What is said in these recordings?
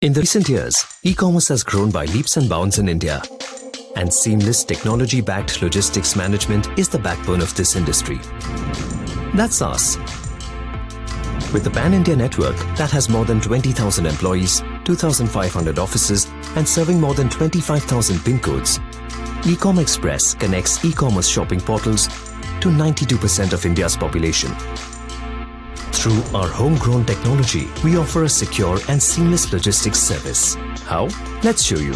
In the recent years, e-commerce has grown by leaps and bounds in India, and seamless technology-backed logistics management is the backbone of this industry. That's us. With the Pan-India network that has more than 20,000 employees, 2,500 offices, and serving more than 25,000 PIN codes, Ecom Express connects e-commerce shopping portals to 92% of India's population. Through our homegrown technology, we offer a secure and seamless logistics service. How? Let's show you.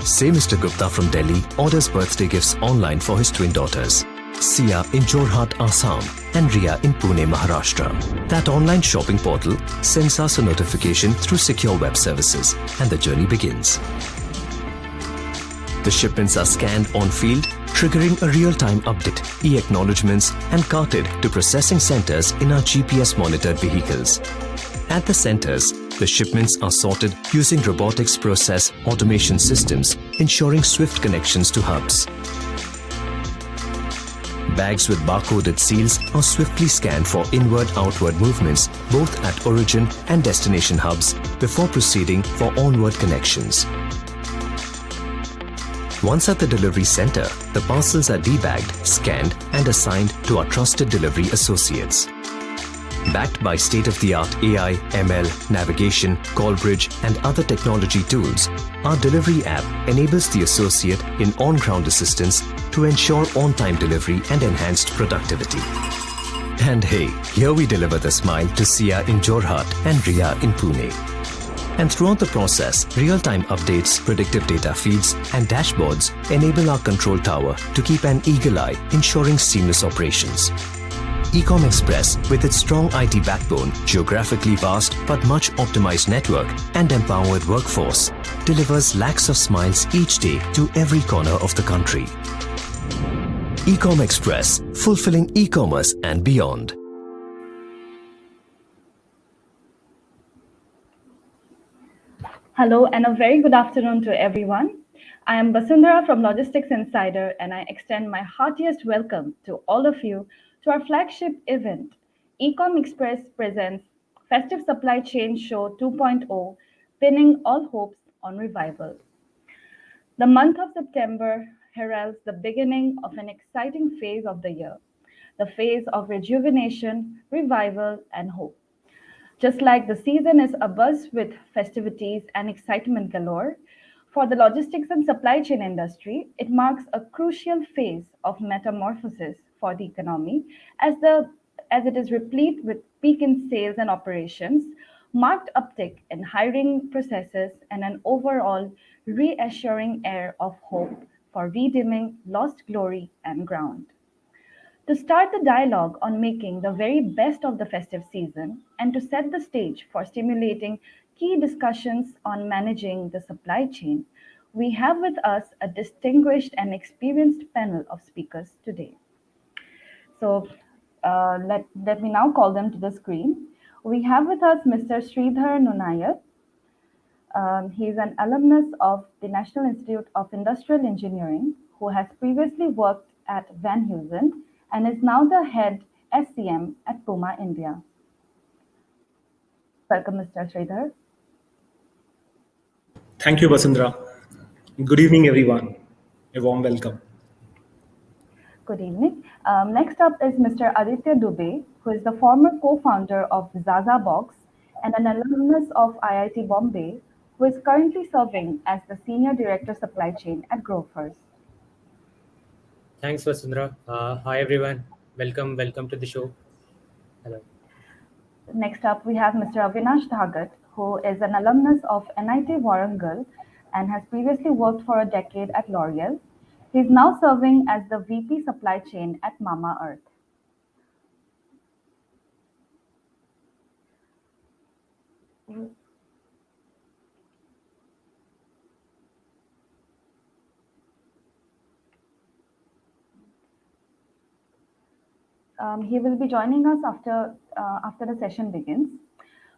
Say Mr. Gupta from Delhi orders birthday gifts online for his twin daughters, Sia in Jorhat, Assam, and Ria in Pune, Maharashtra. That online shopping portal sends us a notification through secure web services, and the journey begins. The shipments are scanned on field, triggering a real-time update, e-acknowledgements, and carted to processing centers in our GPS-monitored vehicles. At the centers, the shipments are sorted using robotics process automation systems, ensuring swift connections to hubs. Bags with barcoded seals are swiftly scanned for inward-outward movements both at origin and destination hubs before proceeding for onward connections. Once at the delivery center, the parcels are debagged, scanned, and assigned to our trusted delivery associates. Backed by state-of-the-art AI, ML, navigation, call bridge, and other technology tools, our delivery app enables the associate in on-ground assistance to ensure on-time delivery and enhanced productivity. And hey, here we deliver the smile to Sia in Jorhat and Ria in Pune. And throughout the process, real-time updates, predictive data feeds, and dashboards enable our control tower to keep an eagle eye, ensuring seamless operations. Ecom Express, with its strong IT backbone, geographically vast but much optimized network, and empowered workforce, delivers lakhs of smiles each day to every corner of the country. Ecom Express, fulfilling e-commerce and beyond. Hello and a very good afternoon to everyone. I am Vasundhara from Logistics Insider, and I extend my heartiest welcome to all of you to our flagship event. Ecom Express presents Festive Supply Chain Show 2.0, pinning all hopes on revival. The month of September heralds the beginning of an exciting phase of the year, the phase of rejuvenation, revival, and hope. Just like the season is abuzz with festivities and excitement galore, for the logistics and supply chain industry, it marks a crucial phase of metamorphosis for the economy as it is replete with peak in sales and operations, marked uptick in hiring processes, and an overall reassuring air of hope for redeeming lost glory and ground. To start the dialogue on making the very best of the festive season and to set the stage for stimulating key discussions on managing the supply chain, we have with us a distinguished and experienced panel of speakers today. So let me now call them to the screen. We have with us Mr. Sridhar Nunavat. He is an alumnus of the National Institute of Industrial Engineering who has previously worked at Van Heusen and is now the head SCM at Puma, India. Welcome, Mr. Sridhar. Thank you, Vasundhara. Good evening, everyone. A warm welcome. Good evening. Next up is Mr. Aditya Dubey, who is the former co-founder of Zaza Box and an alumnus of IIT Bombay, who is currently serving as the Senior Director Supply Chain at Grofers. Thanks, Vasundhara. Hi, everyone. Welcome to the show. Hello. Next up, we have Mr. Avinash Dhagat, who is an alumnus of NIT Warangal and has previously worked for a decade at L'Oreal. He is now serving as the VP Supply Chain at Mamaearth. He will be joining us after the session begins.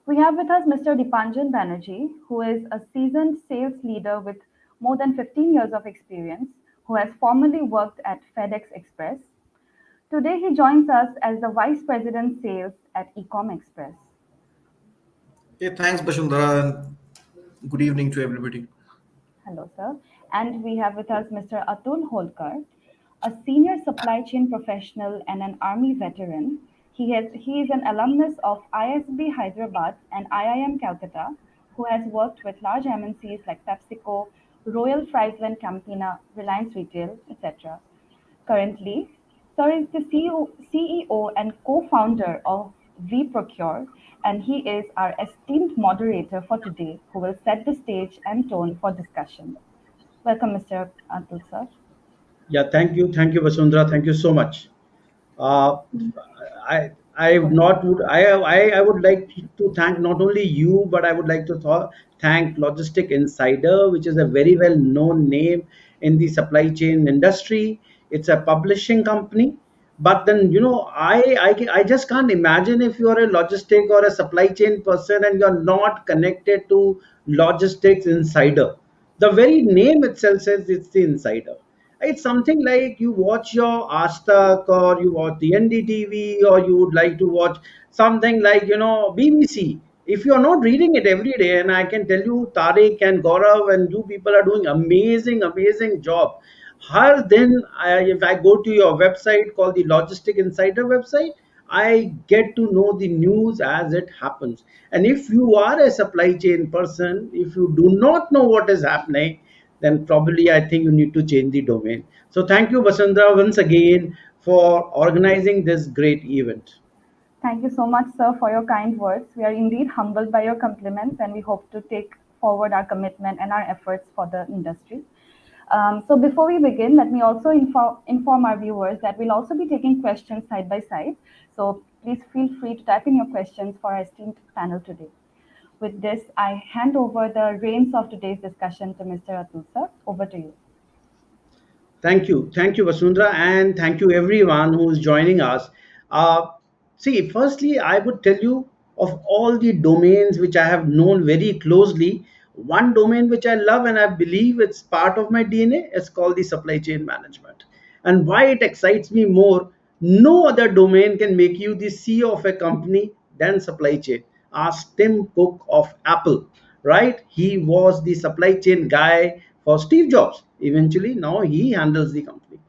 We have with us Mr. Dipanjan Banerjee, who is a seasoned sales leader with more than 15 years of experience, who has formerly worked at FedEx Express. Today, he joins us as the Vice President Sales at Ecom Express. Hey, thanks, Bashundhara, and good evening to everybody. Hello, sir. And we have with us Mr. Atul Holkar, a senior supply chain professional and an Army veteran. He is an alumnus of ISB Hyderabad and IIM Calcutta, who has worked with large MNCs like PepsiCo, Royal Friesland Campina, Reliance Retail, etc. Currently, Sir is the CEO and co-founder of Vprokure, and he is our esteemed moderator for today, who will set the stage and tone for discussion. Welcome, Mr. Atul, sir. Yeah, thank you, Vasundhara. Thank you so much. Uh, I Go would ahead. not would I would like to thank not only you, but I would like to thank Logistic Insider, which is a very well known name in the supply chain industry. It's a publishing company, but then I just can't imagine if you are a logistic or a supply chain person and you're not connected to Logistics Insider. The very name itself says it's the insider. It's something like you watch your Astak or you watch the NDTV or you would like to watch something like, BBC. If you're not reading it every day, and I can tell you, Tariq and Gaurav and you people are doing amazing job. If I go to your website called the Logistic Insider website, I get to know the news as it happens. And if you are a supply chain person, if you do not know what is happening, then probably I think you need to change the domain. So thank you, Vasundhara, once again for organizing this great event. Thank you so much, sir, for your kind words. We are indeed humbled by your compliments, and we hope to take forward our commitment and our efforts for the industry. So before we begin, let me also inform our viewers that we'll also be taking questions side by side. So please feel free to type in your questions for our esteemed panel today. With this, I hand over the reins of today's discussion to Mr. Atul, sir. Over to you. Thank you, Vasundhara, and thank you everyone who is joining us. Uh, See, firstly, I would tell you of all the domains which I have known very closely. One domain which I love and I believe it's part of my DNA is called the supply chain management. And why it excites me more, no other domain can make you the CEO of a company than supply chain. Ask Tim Cook of Apple, right? He was the supply chain guy for Steve Jobs. Eventually, now he handles the company.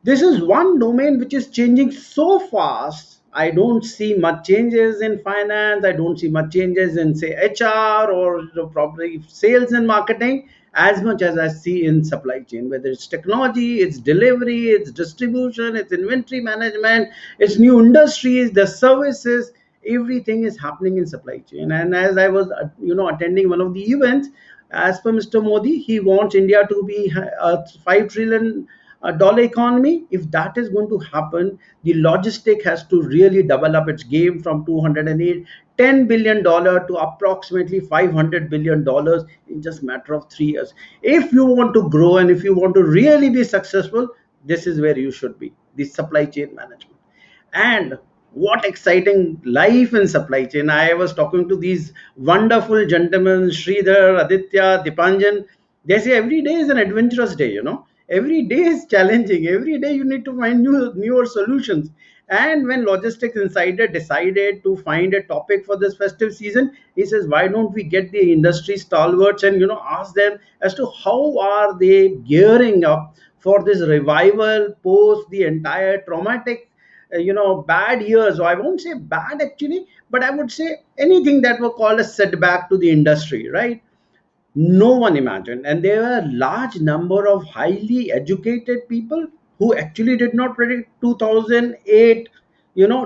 This is one domain which is changing so fast. I don't see much changes in finance. I don't see much changes in, say, HR or probably sales and marketing as much as I see in supply chain, whether it's technology, it's delivery, it's distribution, it's inventory management, it's new industries, the services. Everything is happening in supply chain. And as I was attending one of the events, as per Mr. Modi, he wants India to be a 5 trillion dollar economy. If that is going to happen, the logistic has to really double up its game from 208 $10 billion to approximately $500 billion in just matter of 3 years. If you want to grow and if you want to really be successful, this is where you should be, the supply chain management. And what exciting life in supply chain. I was talking to these wonderful gentlemen, Sridhar, Aditya, Dipanjan. They say every day is an adventurous day, every day is challenging. Every day you need to find newer solutions. And when Logistics Insider decided to find a topic for this festive season, he says, why don't we get the industry stalwarts and ask them as to how are they gearing up for this revival post the entire traumatic bad years, or I won't say bad actually, but I would say anything that were called a setback to the industry, right? No one imagined, and there were a large number of highly educated people who actually did not predict 2008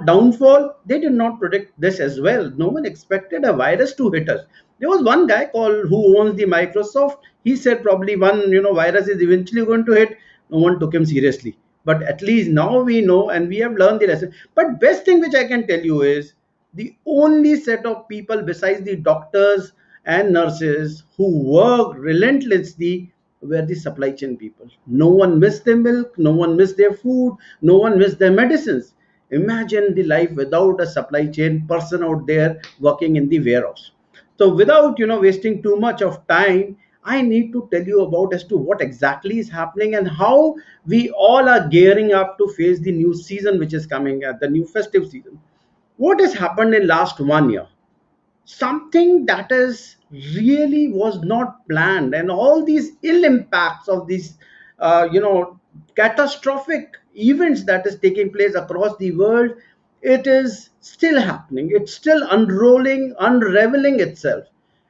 downfall. They did not predict this as well. No one expected a virus to hit us. There was one guy called who owns the Microsoft. He said probably one virus is eventually going to hit. No one took him seriously, but at least now we know and we have learned the lesson. But best thing which I can tell you is the only set of people besides the doctors and nurses who worked relentlessly were the supply chain people. No one missed their milk, no one missed their food, no one missed their medicines. Imagine the life without a supply chain person out there working in the warehouse. So without wasting too much of time, I need to tell you about as to what exactly is happening and how we all are gearing up to face the new season which is coming at the new festive season. What has happened in last 1 year? something that is really was not planned, and all these ill impacts of these catastrophic events that is taking place across the world, it is still happening, it's still unrolling, unraveling itself.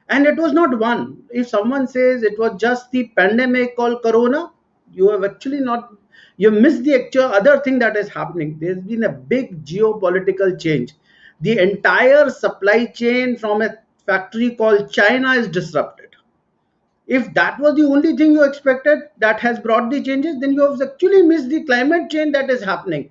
And it was not one. If someone says it was just the pandemic called corona, you have actually not, you missed the actual other thing that is happening. There's been a big geopolitical change. The entire supply chain from a factory called China is disrupted. If that was the only thing you expected that has brought the changes, then you have actually missed the climate change that is happening.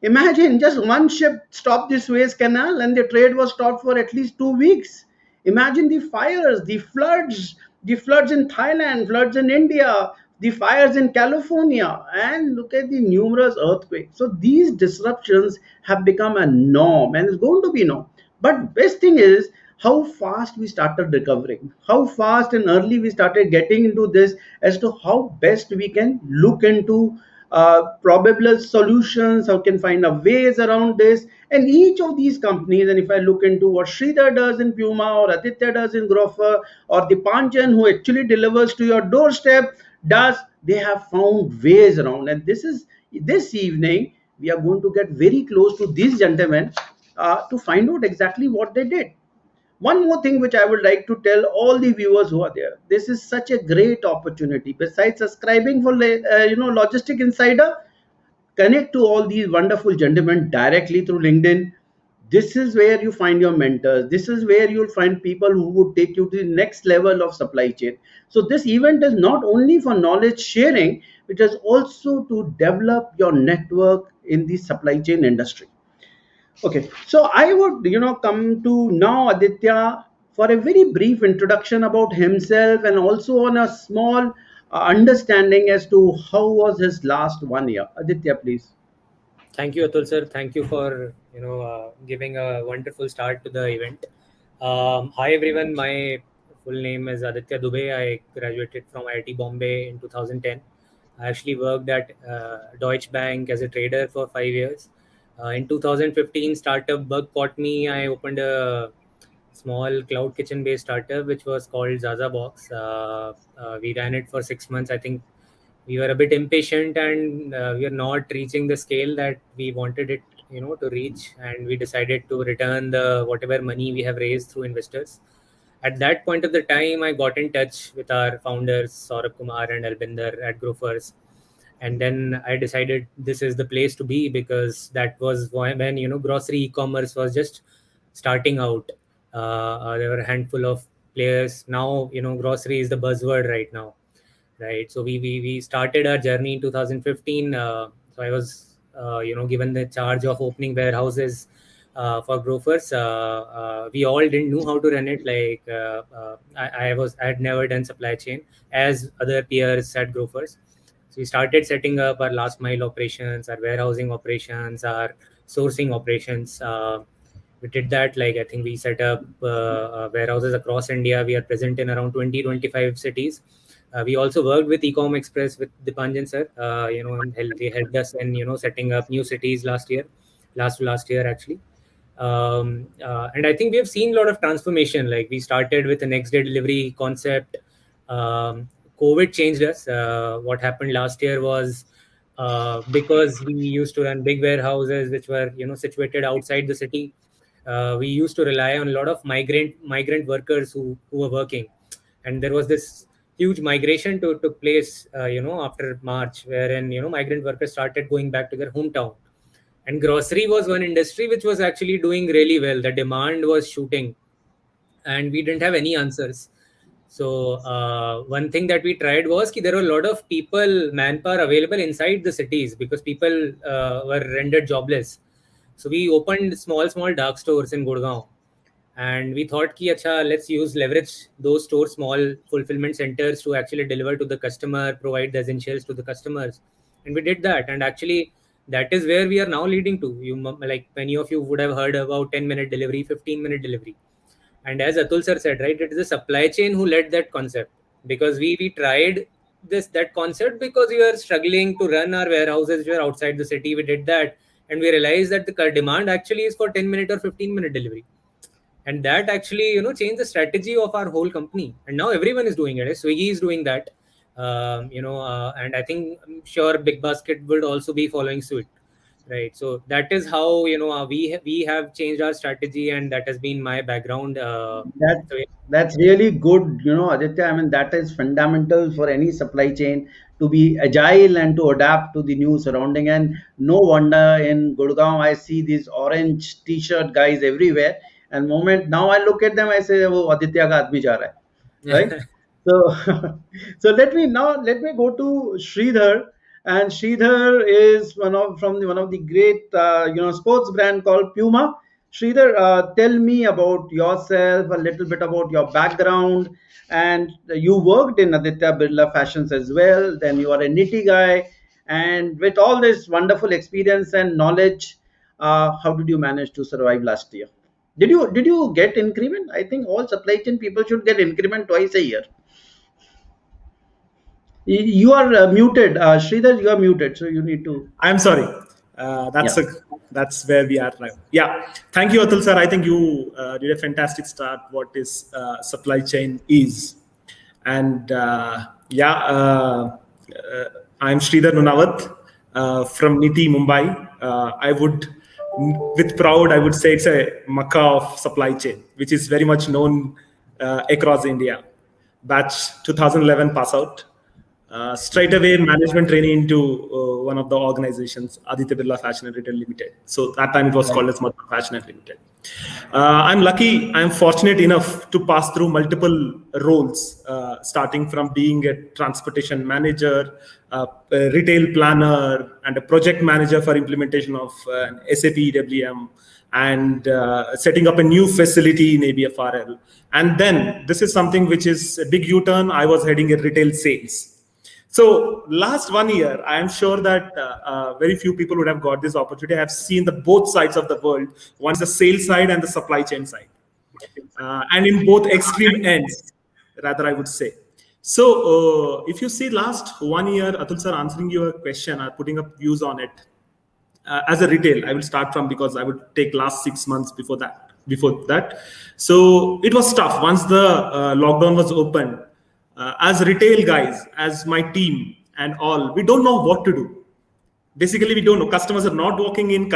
Imagine just one ship stopped the Suez Canal and the trade was stopped for at least 2 weeks. Imagine the fires, the floods in Thailand, floods in India, the fires in California, and look at the numerous earthquakes. So these disruptions have become a norm and it's going to be norm. But best thing is how fast we started recovering, how fast and early we started getting into this as to how best we can look into probable solutions, how can find a ways around this. And each of these companies, and if I look into what Sridhar does in Puma or Aditya does in Grofer or Dipanjan who actually delivers to your doorstep does, they have found ways around. And this evening we are going to get very close to these gentlemen to find out exactly what they did. One more thing which I would like to tell all the viewers who are there, this is such a great opportunity. Besides subscribing for Logistic Insider, connect to all these wonderful gentlemen directly through LinkedIn. This is where you find your mentors. This is where you'll find people who would take you to the next level of supply chain. So this event is not only for knowledge sharing, it is also to develop your network in the supply chain industry. Okay, so I would, come to now Aditya for a very brief introduction about himself and also on a small understanding as to how was his last 1 year. Aditya, please. Thank you, Atul sir. Thank you for giving a wonderful start to the event. Hi everyone. My full name is Aditya Dubey. I graduated from IIT Bombay in 2010. I actually worked at Deutsche Bank as a trader for 5 years. In 2015, startup bug caught me. I opened a small cloud kitchen based startup which was called Zaza Box. We ran it for 6 months. I think we were a bit impatient and we are not reaching the scale that we wanted it to reach, and we decided to return the whatever money we have raised through investors. At that point of the time, I got in touch with our founders Saurabh Kumar and Albinder at Grofers, and then I decided this is the place to be, because that was when grocery e-commerce was just starting out. There were a handful of players. Now grocery is the buzzword right now, right? So we started our journey in 2015. So I was given the charge of opening warehouses for Grofers. We all didn't know how to run it. Like I had never done supply chain as other peers at Grofers. So we started setting up our last mile operations, our warehousing operations, our sourcing operations. We did that. Like I think we set up warehouses across India. We are present in around 20-25 cities. We also worked with Ecom Express with Dipanjan sir. They helped us in setting up new cities last year actually. And I think we have seen a lot of transformation. Like we started with a next day delivery concept. COVID changed us. What happened last year was because we used to run big warehouses which were situated outside the city. We used to rely on a lot of migrant workers who were working, and there was this huge migration took place after March, wherein migrant workers started going back to their hometown. And grocery was one industry which was actually doing really well. The demand was shooting and we didn't have any answers. So one thing that we tried was there were a lot of manpower available inside the cities because people were rendered jobless. So we opened small dark stores in Gurgaon, and we thought let's leverage those stores, small fulfillment centers, to actually deliver to the customer, provide the essentials to the customers. And we did that, and actually that is where we are now leading to. Like many of you would have heard about 10-minute delivery, 15-minute delivery. And as Atul sir said, right, it is the supply chain who led that concept, because we tried that concept because we were struggling to run our warehouses which were outside the city. We did that, and we realized that the demand actually is for 10-minute or 15-minute delivery. and that actually changed the strategy of our whole company. And now everyone is doing it. Swiggy is doing that, and I think, I'm sure Big Basket would also be following suit, right? So that is how we have changed our strategy, and that has been my background. That So that's really good, Aditya. I mean, that is fundamental for any supply chain to be agile and to adapt to the new surrounding. And no wonder in Gurgaon I see these orange T-shirt guys everywhere. And moment now I look at them, I say, "Oh, Aditya ka aadmi ja raha hai," right? So, so let me go to Sridhar, and Sridhar is one of the great sports brand called Puma. Sridhar, tell me about yourself, a little bit about your background, and you worked in Aditya Birla Fashions as well. Then you are a nitty guy, and with all this wonderful experience and knowledge, how did you manage to survive last year? Did you get increment? I think all supply chain people should get increment twice a year. You are muted, Sridhar. You are muted, so you need to. I'm sorry. Yeah. That's where we are right. Yeah. Thank you, Atul sir. I think you did a fantastic start. What is supply chain is, and I'm Sridhar Nunavat from Niti, Mumbai. I would, with proud, I would say it's a Makkah of supply chain, which is very much known across India. Batch 2011 pass out. Straight away management training into one of the organizations, Aditya Birla Fashion and Retail Limited. So that time it was called as Mamaearth Fashion and Limited. I'm fortunate enough to pass through multiple roles, starting from being a transportation manager, a retail planner, and a project manager for implementation of an SAP EWM, and setting up a new facility in ABFRL. And then this is something which is a big U-turn. I was heading a retail sales. So last 1 year, I am sure that very few people would have got this opportunity. I have seen the both sides of the world. One is the sales side and the supply chain side. And in both extreme ends, rather, I would say. So if you see last 1 year, Atul sir answering your question or putting up views on it, as a retail, I will start from, because I would take last 6 months before that. So it was tough once the lockdown was open. As retail guys, as my team and all, we don't know what to do. Basically, we don't know. Customers are not walking in.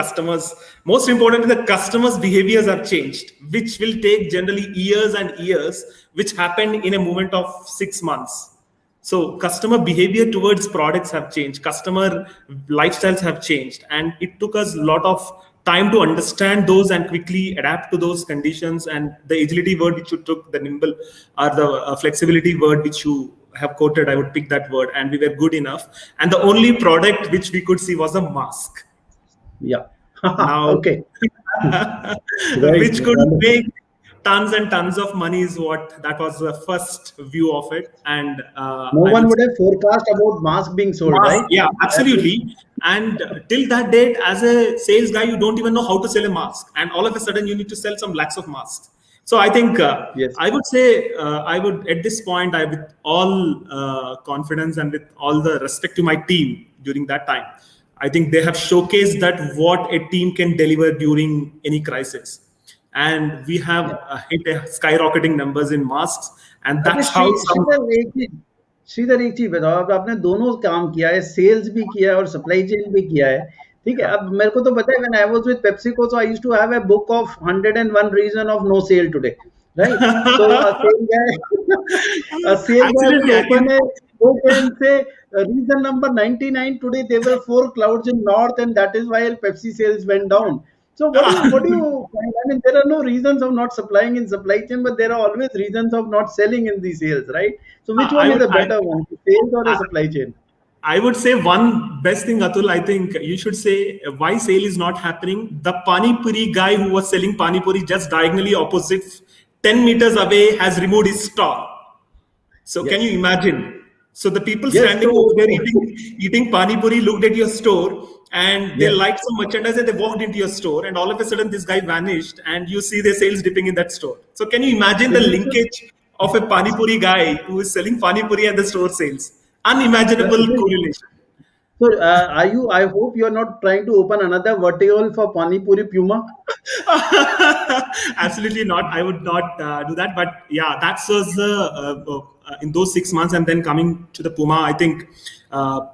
Most importantly, the customers' behaviors have changed, which will take generally years and years, which happened in a moment of 6 months. So customer behavior towards products have changed. Customer lifestyles have changed. And it took us a lot of time to understand those and quickly adapt to those conditions. And the agility word which you took, the nimble, or the flexibility word which you have quoted, I would pick that word, and we were good enough. And the only product which we could see was a mask. Yeah. Now, Okay. which could make tons and tons of money is what that was the first view of it. And no one would have forecast about mask being sold, right? Yeah, absolutely. And till that date, as a sales guy, you don't even know how to sell a mask, and all of a sudden you need to sell some lakhs of masks. So I think Yes. I would say I would at this point, with all confidence and with all the respect to my team during that time, I think they have showcased that what a team can deliver during any crisis. And we have hit a skyrocketing numbers in masks, and that's how Shridhar एक चीज बताओ, अब आपने दोनों काम किया है, sales भी किया है और सप्लाई चेन भी किया है, ठीक है? अब मेरे को तो पता है, when I was with PepsiCo, so I used to have a book of 101 reason of no sale today, right? So a sale guy will open a book and say reason number 99 today there were 4 clouds in north, and that is why Pepsi sales went down. So what do you find? I mean, there are no reasons of not supplying in supply chain, but there are always reasons of not selling in the sales, right? So which one is the better one, sales or a supply chain? I would say one best thing, Atul, I think you should say why sale is not happening. The Pani Puri guy who was selling Pani Puri just diagonally opposite, 10 meters away, has removed his stall. So can you imagine? So the people standing over there eating Pani Puri looked at your store, and they liked some merchandise, and they walked into your store, and all of a sudden this guy vanished, and you see their sales dipping in that store. So can you imagine the linkage of a Pani Puri guy who is selling Pani Puri at the store sales? Unimaginable correlation. So, are you? I hope you are not trying to open another vertical for Pani Puri Puma. Absolutely not. I would not do that. But yeah, that was in those 6 months, and then coming to the Puma, I think a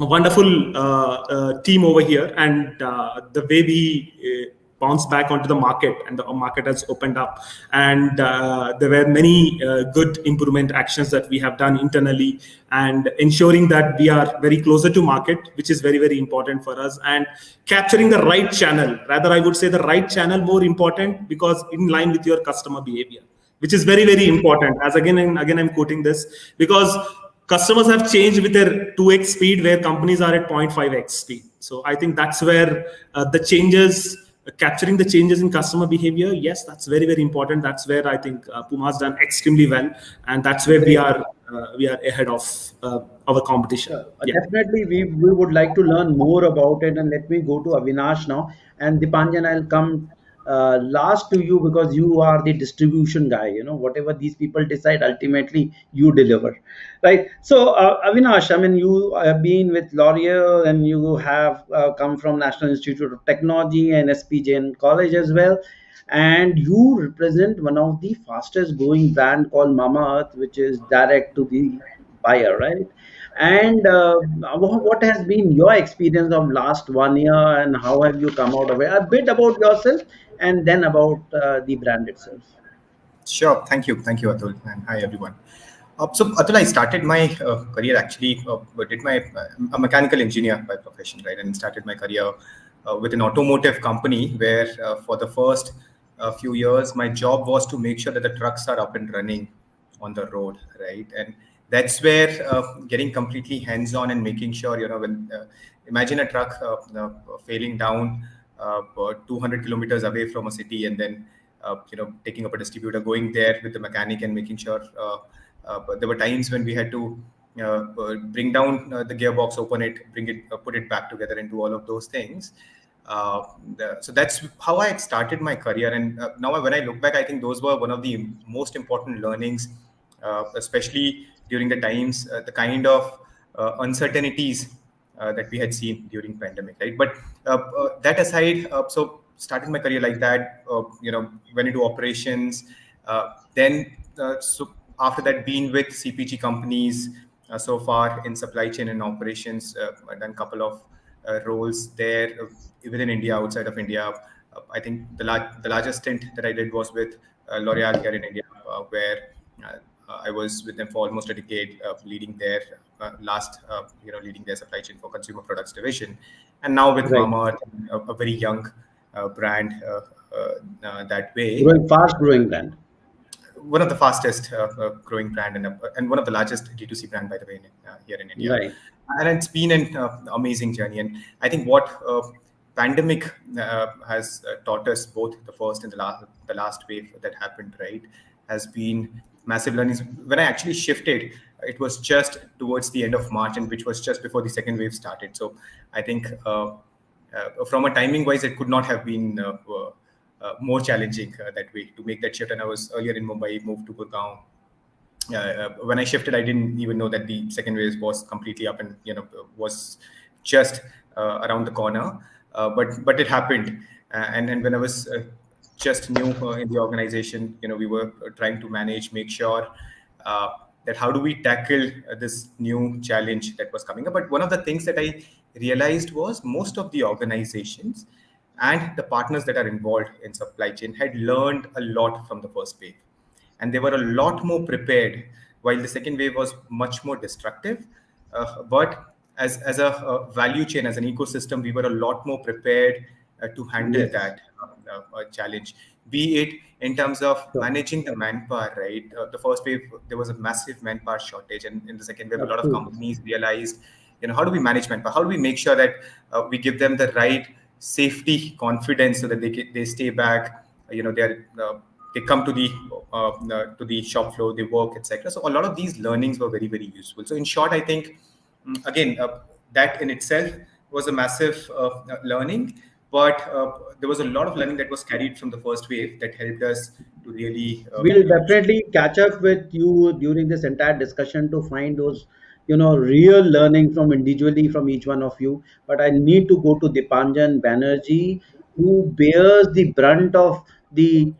wonderful team over here, and the way we bounce back onto the market, and the market has opened up, and there were many good improvement actions that we have done internally, and ensuring that we are very closer to market, which is very, very important for us, and capturing the right channel, rather I would say the right channel more important, because in line with your customer behavior, which is very, very important. As again and again I'm quoting this, because customers have changed with their 2x speed, where companies are at 0.5x speed. So I think that's where the changes, capturing the changes in customer behavior, yes, that's very, very important. That's where I think Puma's done extremely well, and that's where we are ahead of our competition. Yeah. Definitely, we would like to learn more about it. And let me go to Avinash now. And Dipanjan, I'll come last to you, because you are the distribution guy. Whatever these people decide, ultimately you deliver, right? So, Avinash, I mean, you have been with L'Oreal, and you have come from National Institute of Technology and SPJN College as well. And you represent one of the fastest growing brand called Mamaearth, which is direct to the buyer, right? And what has been your experience of last 1 year, and how have you come out of it? A bit about yourself, and then about the brand itself. Sure. Thank you, Atul, and hi everyone. So Atul, I started my career actually. Did my a mechanical engineer by profession, right? And started my career with an automotive company, where for the first few years, my job was to make sure that the trucks are up and running on the road, right? And that's where getting completely hands-on and making sure, when imagine a truck failing down 200 kilometers away from a city, and then taking up a distributor, going there with the mechanic and making sure. But there were times when we had to bring down the gearbox, open it, bring it, put it back together, and do all of those things. So that's how I started my career. And now when I look back, I think those were one of the most important learnings, especially during the times, the kind of uncertainties that we had seen during pandemic, right? But that aside, so started my career like that, went into operations, then so after that, been with CPG companies so far in supply chain and operations. I've done a couple of roles there within India, outside of India. I think the largest stint that I did was with L'Oreal here in India, where I was with them for almost a decade, leading their leading their supply chain for consumer products division, and now with Mamaearth, a very young brand that way. Fast growing brand. One of the fastest growing brand, and one of the largest D2C brand, by the way, here in India. Right. And it's been an amazing journey. And I think what pandemic has taught us, both the first and the last wave that happened, right, has been massive learnings. When I actually shifted, it was just towards the end of March, and which was just before the second wave started. So I think from a timing wise, it could not have been more challenging that way to make that shift. And I was earlier in Mumbai, moved to Gurgaon. When I shifted, I didn't even know that the second wave was completely up and was just around the corner. But it happened, and when I was just new in the organization, we were trying to make sure that how do we tackle this new challenge that was coming up. But one of the things that I realized was most of the organizations and the partners that are involved in supply chain had learned a lot from the first wave, and they were a lot more prepared, while the second wave was much more destructive. But as a value chain, as an ecosystem, we were a lot more prepared to handle that challenge, be it in terms of managing the manpower, right? The first wave, there was a massive manpower shortage, and in the second wave, a lot of companies realized, how do we manage manpower? How do we make sure that we give them the right safety, confidence, so that they stay back, they come to the shop floor, they work, etc. So a lot of these learnings were very, very useful. So in short, I think again that in itself was a massive learning, but there was a lot of learning that was carried from the first wave that helped us to really. We'll definitely catch up with you during this entire discussion to find those real learning from individually from each one of you. But I need to go to Dipanjan Banerjee, who bears the brunt of the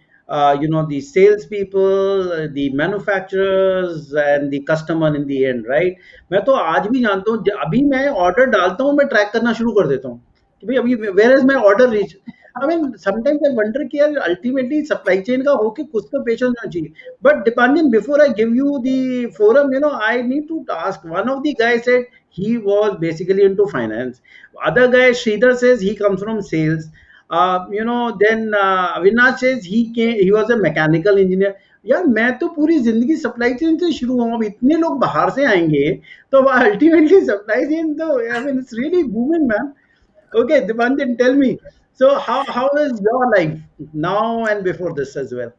salespeople, the manufacturers, and the customer in the end, right? मैं तो आज भी जानता हूँ, अभी मैं order डालता हूँ, मैं ट्रैक करना शुरू कर देता हूँ कि भाई अभी where is my order reach. I mean, sometimes I wonder कि यार ultimately supply chain का होके कुछ तो patience होना चाहिए. But Dipanjan, before I give you the forum, I need to ask. One of the guys said he was basically into finance. Other guy, Sridhar, says he comes from sales. Then Avinash says he was a mechanical engineer. यार मैं तो पूरी जिंदगी supply chain से शुरू हुआ. अब इतने लोग बाहर से आएंगे तो अल्टीमेटली सप्लाई चेन तो I mean it's really booming man. Okay, Dipanjan, tell me. So how is your life now and before this as well?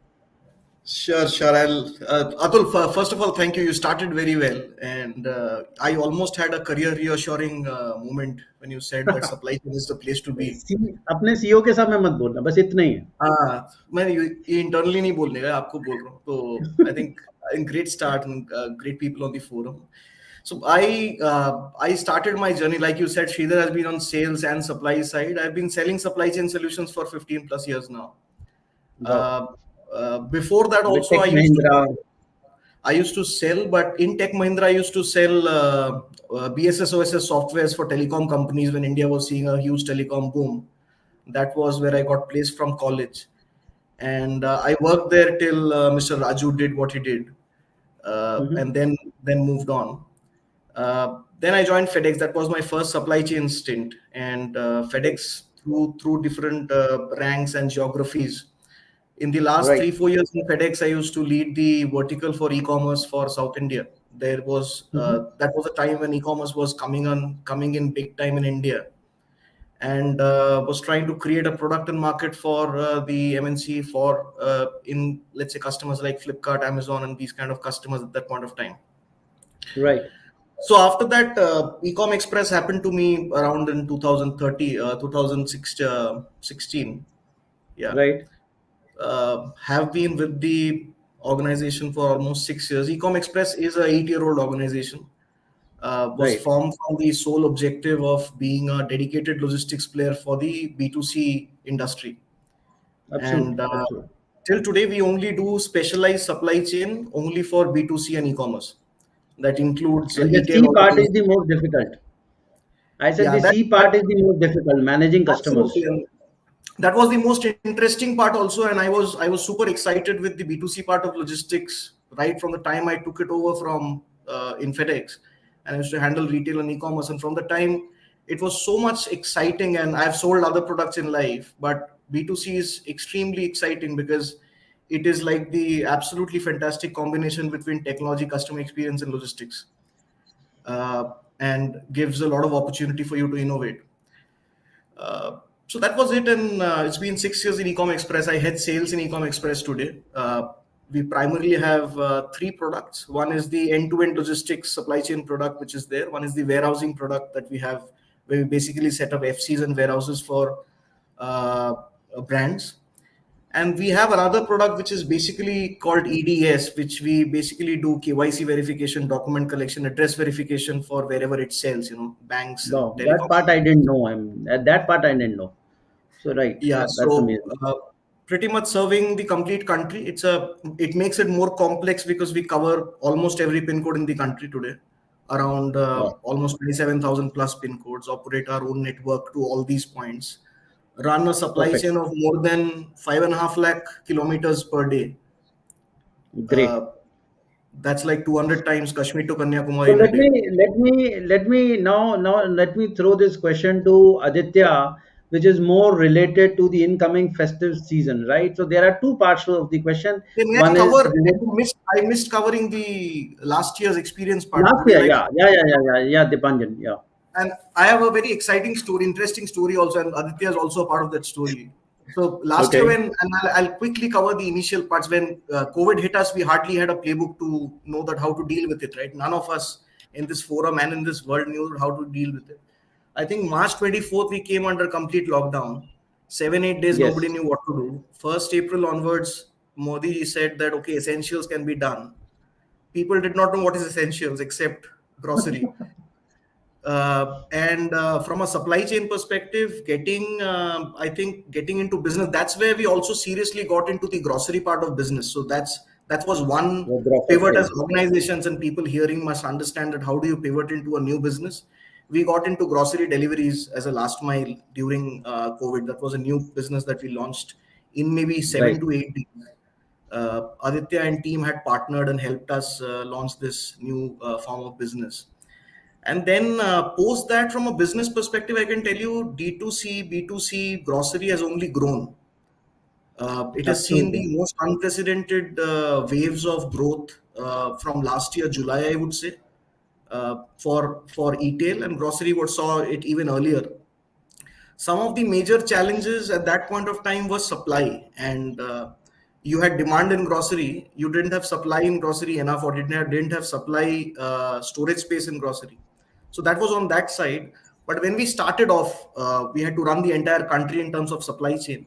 Sure. Atul, first of all, thank you. You started very well. And I almost had a career reassuring moment when you said that supply chain is the place to be. अपने CEO के सामने मत बोलना, बस इतना ही है. मैं ये internally नहीं बोलने का, आपको बोल रहा हूँ. तो I think great start and great people on the forum. So I started my journey, like you said, Sridhar has been on sales and supply side. I've been selling supply chain solutions for 15 plus years now. Wow. Before that also I used to sell, but in Tech Mahindra I used to sell BSS OSS softwares for telecom companies when India was seeing a huge telecom boom. That was where I got placed from college, and I worked there till Mr. Raju did what he did, and then moved on. Then I joined FedEx. That was my first supply chain stint, and FedEx through different ranks and geographies. In the last 3-4 years in FedEx, I used to lead the vertical for e-commerce for South India. There was that was a time when e-commerce was coming in big time in India, and was trying to create a product and market for the MNC for in, let's say, customers like Flipkart, Amazon, and these kind of customers at that point of time. Right. So after that, Ecom Express happened to me around in 2016. Yeah. Right. Have been with the organization for almost 6 years. Ecom Express is a 8-year-old organization. Was formed from the sole objective of being a dedicated logistics player for the B2C industry. Absolutely. And till today, we only do specialized supply chain only for B2C and e-commerce. That includes and the C part is the most difficult. I said the C part is the most difficult, managing customers. Absolutely. That was the most interesting part also, and I was super excited with the B2C part of logistics right from the time I took it over from in FedEx, and I used to handle retail and e-commerce. And from the time, it was so much exciting, and I've sold other products in life, but B2C is extremely exciting because it is like the absolutely fantastic combination between technology, customer experience, and logistics, and gives a lot of opportunity for you to innovate. So that was it, and it's been 6 years in Ecom Express. I head sales in Ecom Express today. We primarily have 3 products. One is the end-to-end logistics supply chain product, which is there. One is the warehousing product that we have, where we basically set up FCs and warehouses for brands. And we have another product which is basically called EDS, which we basically do KYC verification, document collection, address verification for wherever it sells, banks. No, that part I didn't know. That part I didn't know. So right. Yeah, that's so amazing. Pretty much serving the complete country. It makes it more complex because we cover almost every pin code in the country today. Around almost 27,000 plus pin codes, operate our own network to all these points. Run a supply chain of more than 5.5 lakh kilometers per day. Great. That's like 200 times Kashmir to Kanyakumari. So let me throw this question to Aditya, which is more related to the incoming festive season, right? So there are 2 parts of the question. I missed covering the last year's experience part. Last year, yeah, Dipanjan, yeah. And I have a very exciting story, interesting story also, and Aditya is also a part of that story. So last year, and I'll quickly cover the initial parts. When COVID hit us, we hardly had a playbook to know that how to deal with it, right? None of us in this forum and in this world knew how to deal with it. I think March 24th, we came under complete lockdown. 7-8 days, nobody knew what to do. 1st April onwards, Modi said that, okay, essentials can be done. People did not know what is essentials except grocery. And from a supply chain perspective, I think getting into business, that's where we also seriously got into the grocery part of business. So that was one pivot as organizations, and people hearing must understand that how do you pivot into a new business. We got into grocery deliveries as a last mile during COVID. That was a new business that we launched in maybe 7 to 8 days. Aditya and team had partnered and helped us launch this new form of business. And then post that, from a business perspective, I can tell you D2C, B2C grocery has only grown. It has seen the most unprecedented waves of growth from last year, July, I would say, for retail, and grocery what saw it even earlier. Some of the major challenges at that point of time was supply, and you had demand in grocery, you didn't have supply in grocery enough, or didn't have supply storage space in grocery. So that was on that side. But when we started off, we had to run the entire country in terms of supply chain.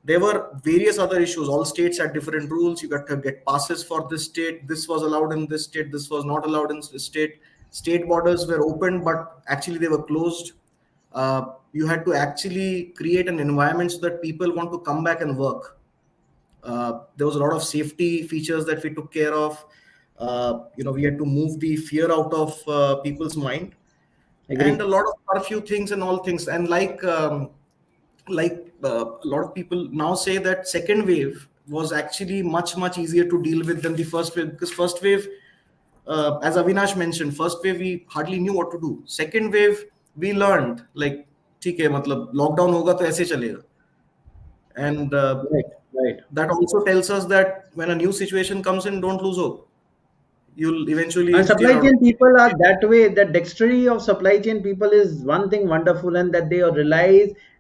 There were various other issues. All states had different rules. You got to get passes for this state. This was allowed in this state. This was not allowed in this state. State borders were open, but actually they were closed. You had to actually create an environment so that people want to come back and work. There was a lot of safety features that we took care of. We had to move the fear out of people's mind. Agreed. And a lot of curfew things and all things. And like a lot of people now say that second wave was actually much easier to deal with than the first wave, because first wave, as Avinash mentioned, first wave we hardly knew what to do. Second wave we learned, like, ठीक है, मतलब lockdown होगा तो ऐसे चलेगा. And right. That also tells us that when a new situation comes in, don't lose hope. You'll eventually. And supply chain people are that way. The dexterity of supply chain people is one thing wonderful, and that they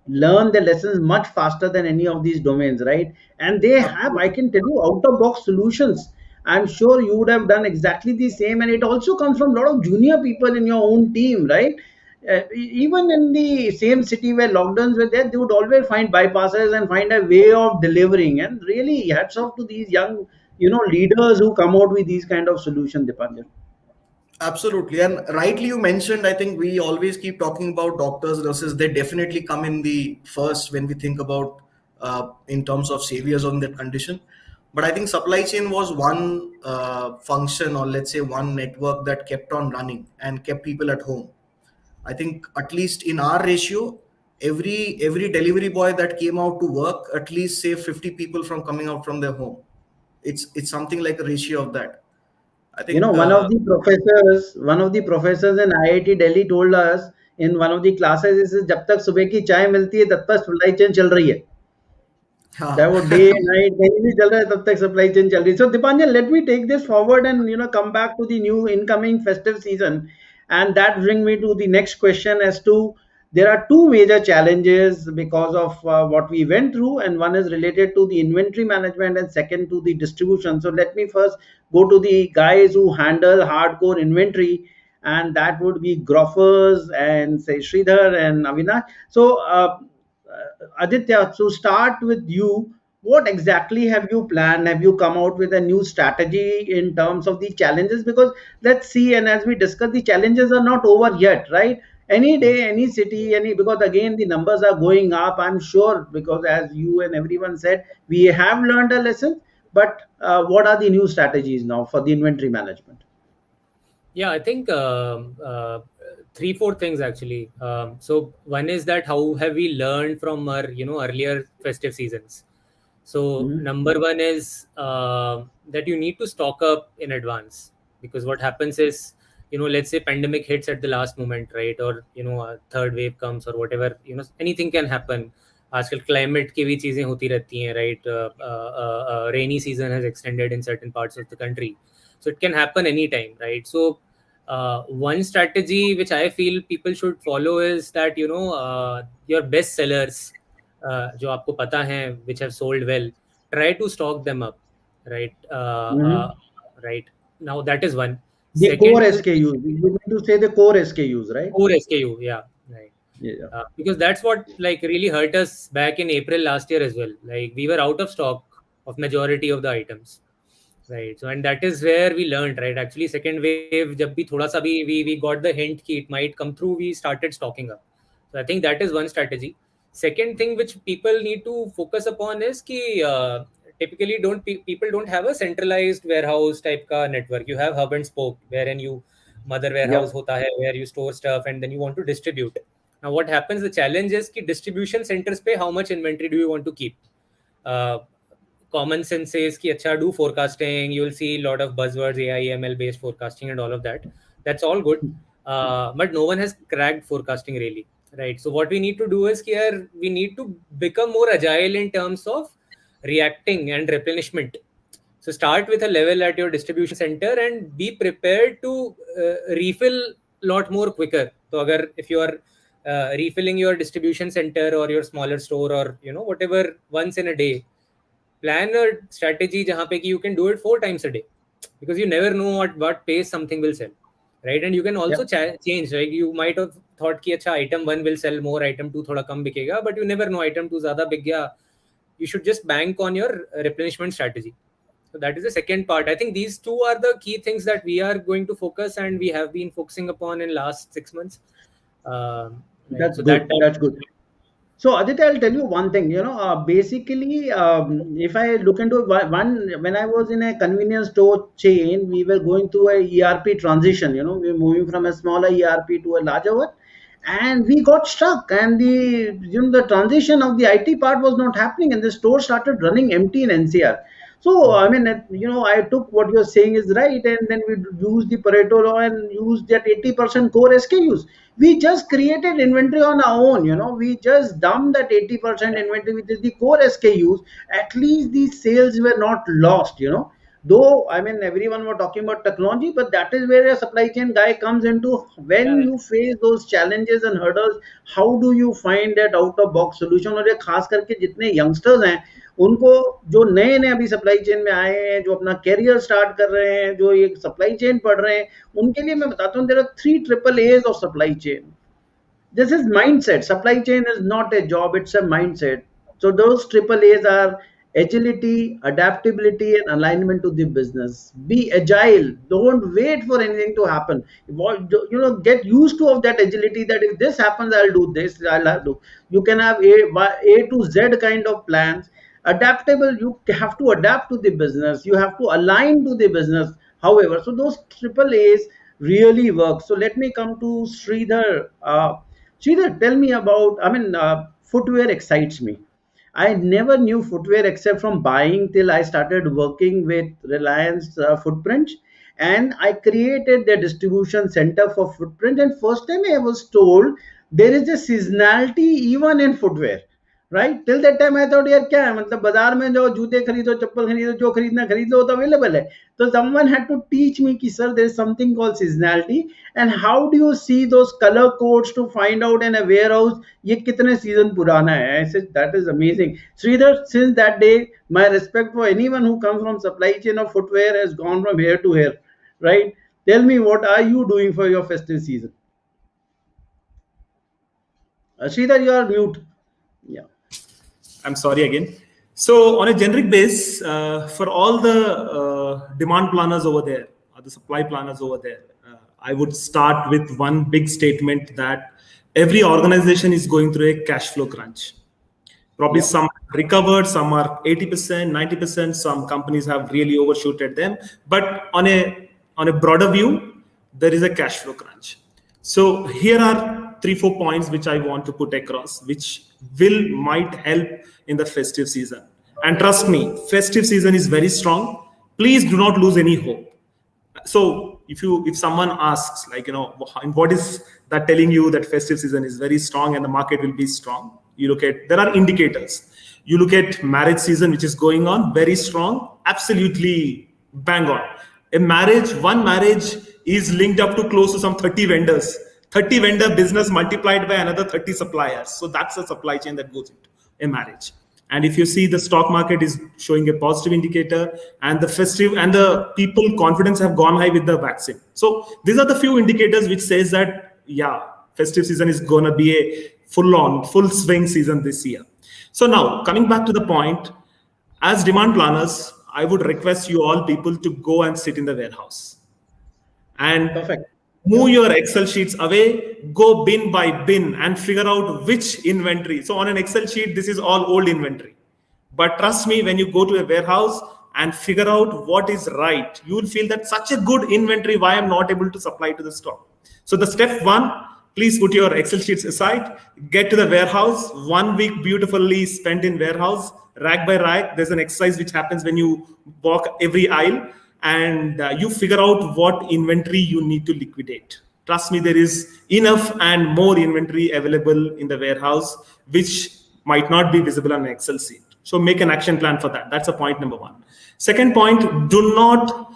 learn the lessons much faster than any of these domains, right? And they have, I can tell you, out of box solutions. I'm sure you would have done exactly the same, and it also comes from a lot of junior people in your own team, right? Even in the same city where lockdowns were there, they would always find bypasses and find a way of delivering. And really, hats off to these young leaders who come out with these kind of solutions, Dipanjan. Absolutely. And rightly you mentioned, I think we always keep talking about doctors, nurses. They definitely come in the first when we think about in terms of saviors on that condition. But I think supply chain was one function, or let's say one network, that kept on running and kept people at home. I think at least in our ratio, every delivery boy that came out to work at least saved 50 people from coming out from their home. It's something like a ratio of that. I think one of the professors in IIT Delhi told us in one of the classes, is जब तक सुबह की चाय मिलती है तब तक supply chain चल रही है. That would day night कहीं भी चल रहा है तब तक supply chain चल रही है. So Dipanjan, let me take this forward and come back to the new incoming festive season, and that brings me to the next question as to. There are two major challenges because of what we went through, and one is related to the inventory management and second to the distribution. So let me first go to the guys who handle hardcore inventory, and that would be Grofers and say Sridhar and Avinash. So Aditya, to start with you, what exactly have you planned? Have you come out with a new strategy in terms of the challenges? Because let's see, and as we discussed, the challenges are not over yet, right? Any day, any city, because again the numbers are going up, I'm sure, because as you and everyone said, we have learned a lesson. But what are the new strategies now for the inventory management? Yeah, I think 3-4 things actually. So one is that how have we learned from our earlier festive seasons. So number one is that you need to stock up in advance, because what happens is, let's say pandemic hits at the last moment, right? Or a third wave comes or whatever, anything can happen. आजकल climate की भी चीजें होती रहती हैं, right? Rainy season has extended in certain parts of the country, so it can happen anytime, right? So one strategy which I feel people should follow is that your best sellers, जो आपको पता है, which have sold well, try to stock them up, right? Right now, that is one. The second, core SKUs. You mean to say the core SKUs, right? Core SKU, yeah, right. Yeah. Because that's what really hurt us back in April last year as well. Like we were out of stock of majority of the items. right? So, and that is where we learned, right? Actually, second wave, jab bhi thoda sa bhi we got the hint ki it might come through, we started stocking up. So I think that is one strategy. Second thing which people need to focus upon is ki typically people don't have a centralized warehouse type ka network. You have hub and spoke, wherein you mother warehouse hota hai, where you store stuff and then you want to distribute. Now what happens? The challenge is ki distribution centers pe how much inventory do you want to keep? Common sense says ki acha, do forecasting. You will see a lot of buzzwords, AI, ML based forecasting and all of that. That's all good. But no one has cracked forecasting really, right? So what we need to do is here we need to become more agile in terms of reacting and replenishment. So start with a level at your distribution center and be prepared to refill lot more quicker. So agar if you are refilling your distribution center or your smaller store or whatever once in a day, plan a strategy jahan pe ki you can do it 4 times a day, because you never know at what pace something will sell, right? And you can also change, right? You might have thought ki acha item 1 will sell more, item 2 thoda kam bikega, but you never know, item 2 zyada bik gaya. You should just bank on your replenishment strategy. So that is the second part. I think these two are the key things that we are going to focus and we have been focusing upon in last 6 months. That's good. That's good. So Aditya, I'll tell you one thing. Basically, if I look into one, when I was in a convenience store chain, we were going through a ERP transition. We were moving from a smaller ERP to a larger one, and we got stuck. And the transition of the IT part was not happening, and the store started running empty in NCR. So I mean, I took what you're saying is right, and then we use the Pareto law and use that 80% core SKUs. We just created inventory on our own. We just dumped that 80% inventory, which is the core SKUs. At least the sales were not lost. Though I mean everyone were talking about technology, but that is where a supply chain guy comes into. When you face those challenges and hurdles, how do you find that out of box solution? और ये खास करके जितने youngsters हैं, उनको जो नए नए अभी सप्लाई चेन में आए हैं, जो अपना कैरियर स्टार्ट कर रहे हैं, जो एक सप्लाई चेन पढ़ रहे हैं, उनके लिए मैं बताता हूँ, there are 3 triple A's of supply chain. This is mindset. Supply chain is not a job, it's a mindset. So those triple A's are agility, adaptability, and alignment to the business. Be agile. Don't wait for anything to happen. Get used to of that agility, that if this happens, I'll do this, I'll do. You can have A to Z kind of plans. Adaptable, you have to adapt to the business. You have to align to the business. However, so those triple A's really work. So let me come to Sridhar. Sridhar, tell me about, footwear excites me. I never knew footwear except from buying till I started working with Reliance Footprints, and I created the distribution center for footprint. And first time I was told there is a seasonality even in footwear. Right? Till that time I thought यार क्या है, मतलब बाजार में जाओ, जूते खरीदो, चप्पल खरीदो, जो खरीदना खरीद लो, तो अवेलेबल है. So someone had to teach me कि sir, there is something called seasonality, and how do you see those color codes to find out in a warehouse ये कितने season पुराना है. I said that is amazing. Sridhar, since that day my respect for anyone who comes from supply chain of footwear has gone from here to here. Right? Tell me, what are you doing for your festive season? Sridhar, you are mute. Yeah. I'm sorry again. So on a generic base, for all the demand planners over there, or the supply planners over there, I would start with one big statement that every organization is going through a cash flow crunch. Probably some recovered, some are 80%, 90%, some companies have really overshooted them. But on a broader view, there is a cash flow crunch. So here are 3-4 points which I want to put across, which might help in the festive season. And trust me, festive season is very strong. Please do not lose any hope. So if someone asks, what is that telling you that festive season is very strong and the market will be strong? There are indicators. You look at marriage season, which is going on, very strong, absolutely bang on. One marriage is linked up to close to some 30 vendors. 30 vendor business multiplied by another 30 suppliers. So that's a supply chain that goes into a marriage. And if you see, the stock market is showing a positive indicator, and the festive and the people confidence have gone high with the vaccine. So these are the few indicators which says that, festive season is going to be a full swing season this year. So now coming back to the point, as demand planners, I would request you all people to go and sit in the warehouse and Perfect. move your Excel sheets away, go bin by bin and figure out which inventory. So on an Excel sheet, this is all old inventory. But trust me, when you go to a warehouse and figure out what is right, you will feel that such a good inventory, why I'm not able to supply to the stock. So the step one, please put your Excel sheets aside, get to the warehouse, 1 week beautifully spent in warehouse, rack by rack. There's an exercise which happens when you walk every aisle and you figure out what inventory you need to liquidate. Trust me, there is enough and more inventory available in the warehouse, which might not be visible on an Excel sheet. So make an action plan for that. That's a point number one. Second point, do not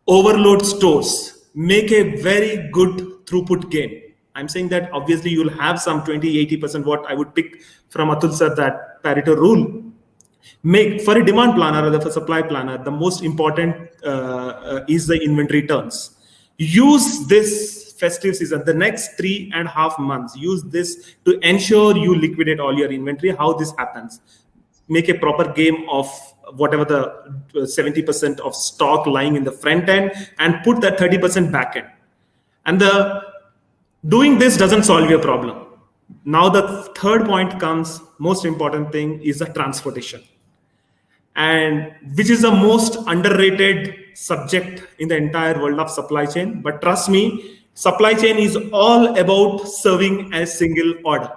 overload stores. Make a very good throughput gain. I'm saying that obviously you'll have some 20-80%, what I would pick from Atul sir, that Pareto rule. Make for a demand planner or for supply planner, the most important is the inventory turns. Use this festive season, the next 3.5 months, use this to ensure you liquidate all your inventory. How this happens? Make a proper game of whatever the 70% of stock lying in the front end and put that 30% back end. And doing this doesn't solve your problem. Now the third point comes, most important thing is the transportation, and which is the most underrated subject in the entire world of supply chain. But trust me, supply chain is all about serving a single order.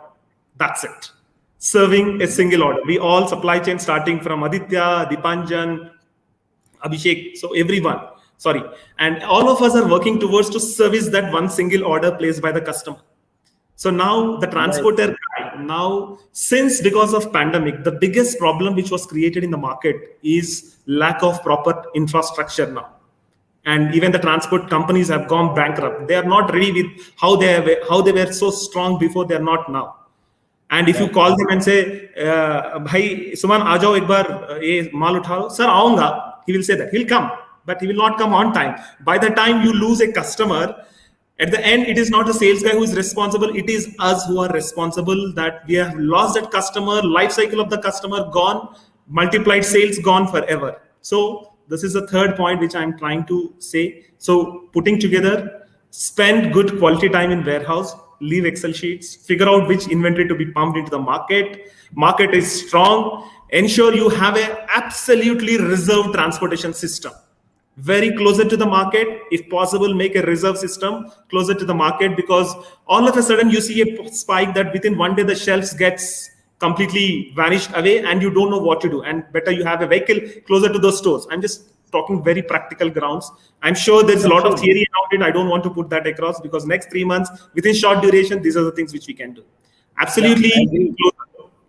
That's it. Serving a single order. We all supply chain, starting from Aditya, Dipanjan, Abhishek, so everyone, sorry. And all of us are working towards to service that one single order placed by the customer. So now the transporter guy, now since because of pandemic, the biggest problem which was created in the market is lack of proper infrastructure now. And even the transport companies have gone bankrupt. They are not ready with how they were so strong before, they are not now. And if you call them and say, "Bhai, Suman, aa jao ek bar ye maal uthao," "Sir, aunga," he will say that. He'll come, but he will not come on time. By the time you lose a customer, at the end, it is not the sales guy who is responsible. It is us who are responsible that we have lost that customer, life cycle of the customer gone, multiplied sales gone forever. So this is the third point which I'm trying to say. So putting together, spend good quality time in warehouse, leave Excel sheets, figure out which inventory to be pumped into the market. Market is strong. Ensure you have a absolutely reserved transportation system. Very closer to the market. If possible, make a reserve system closer to the market, because all of a sudden you see a spike that within one day the shelves gets completely vanished away and you don't know what to do. And better you have a vehicle closer to those stores. I'm just talking very practical grounds. I'm sure there's a lot of theory around it. I don't want to put that across, because next 3 months, within short duration, these are the things which we can do. Absolutely.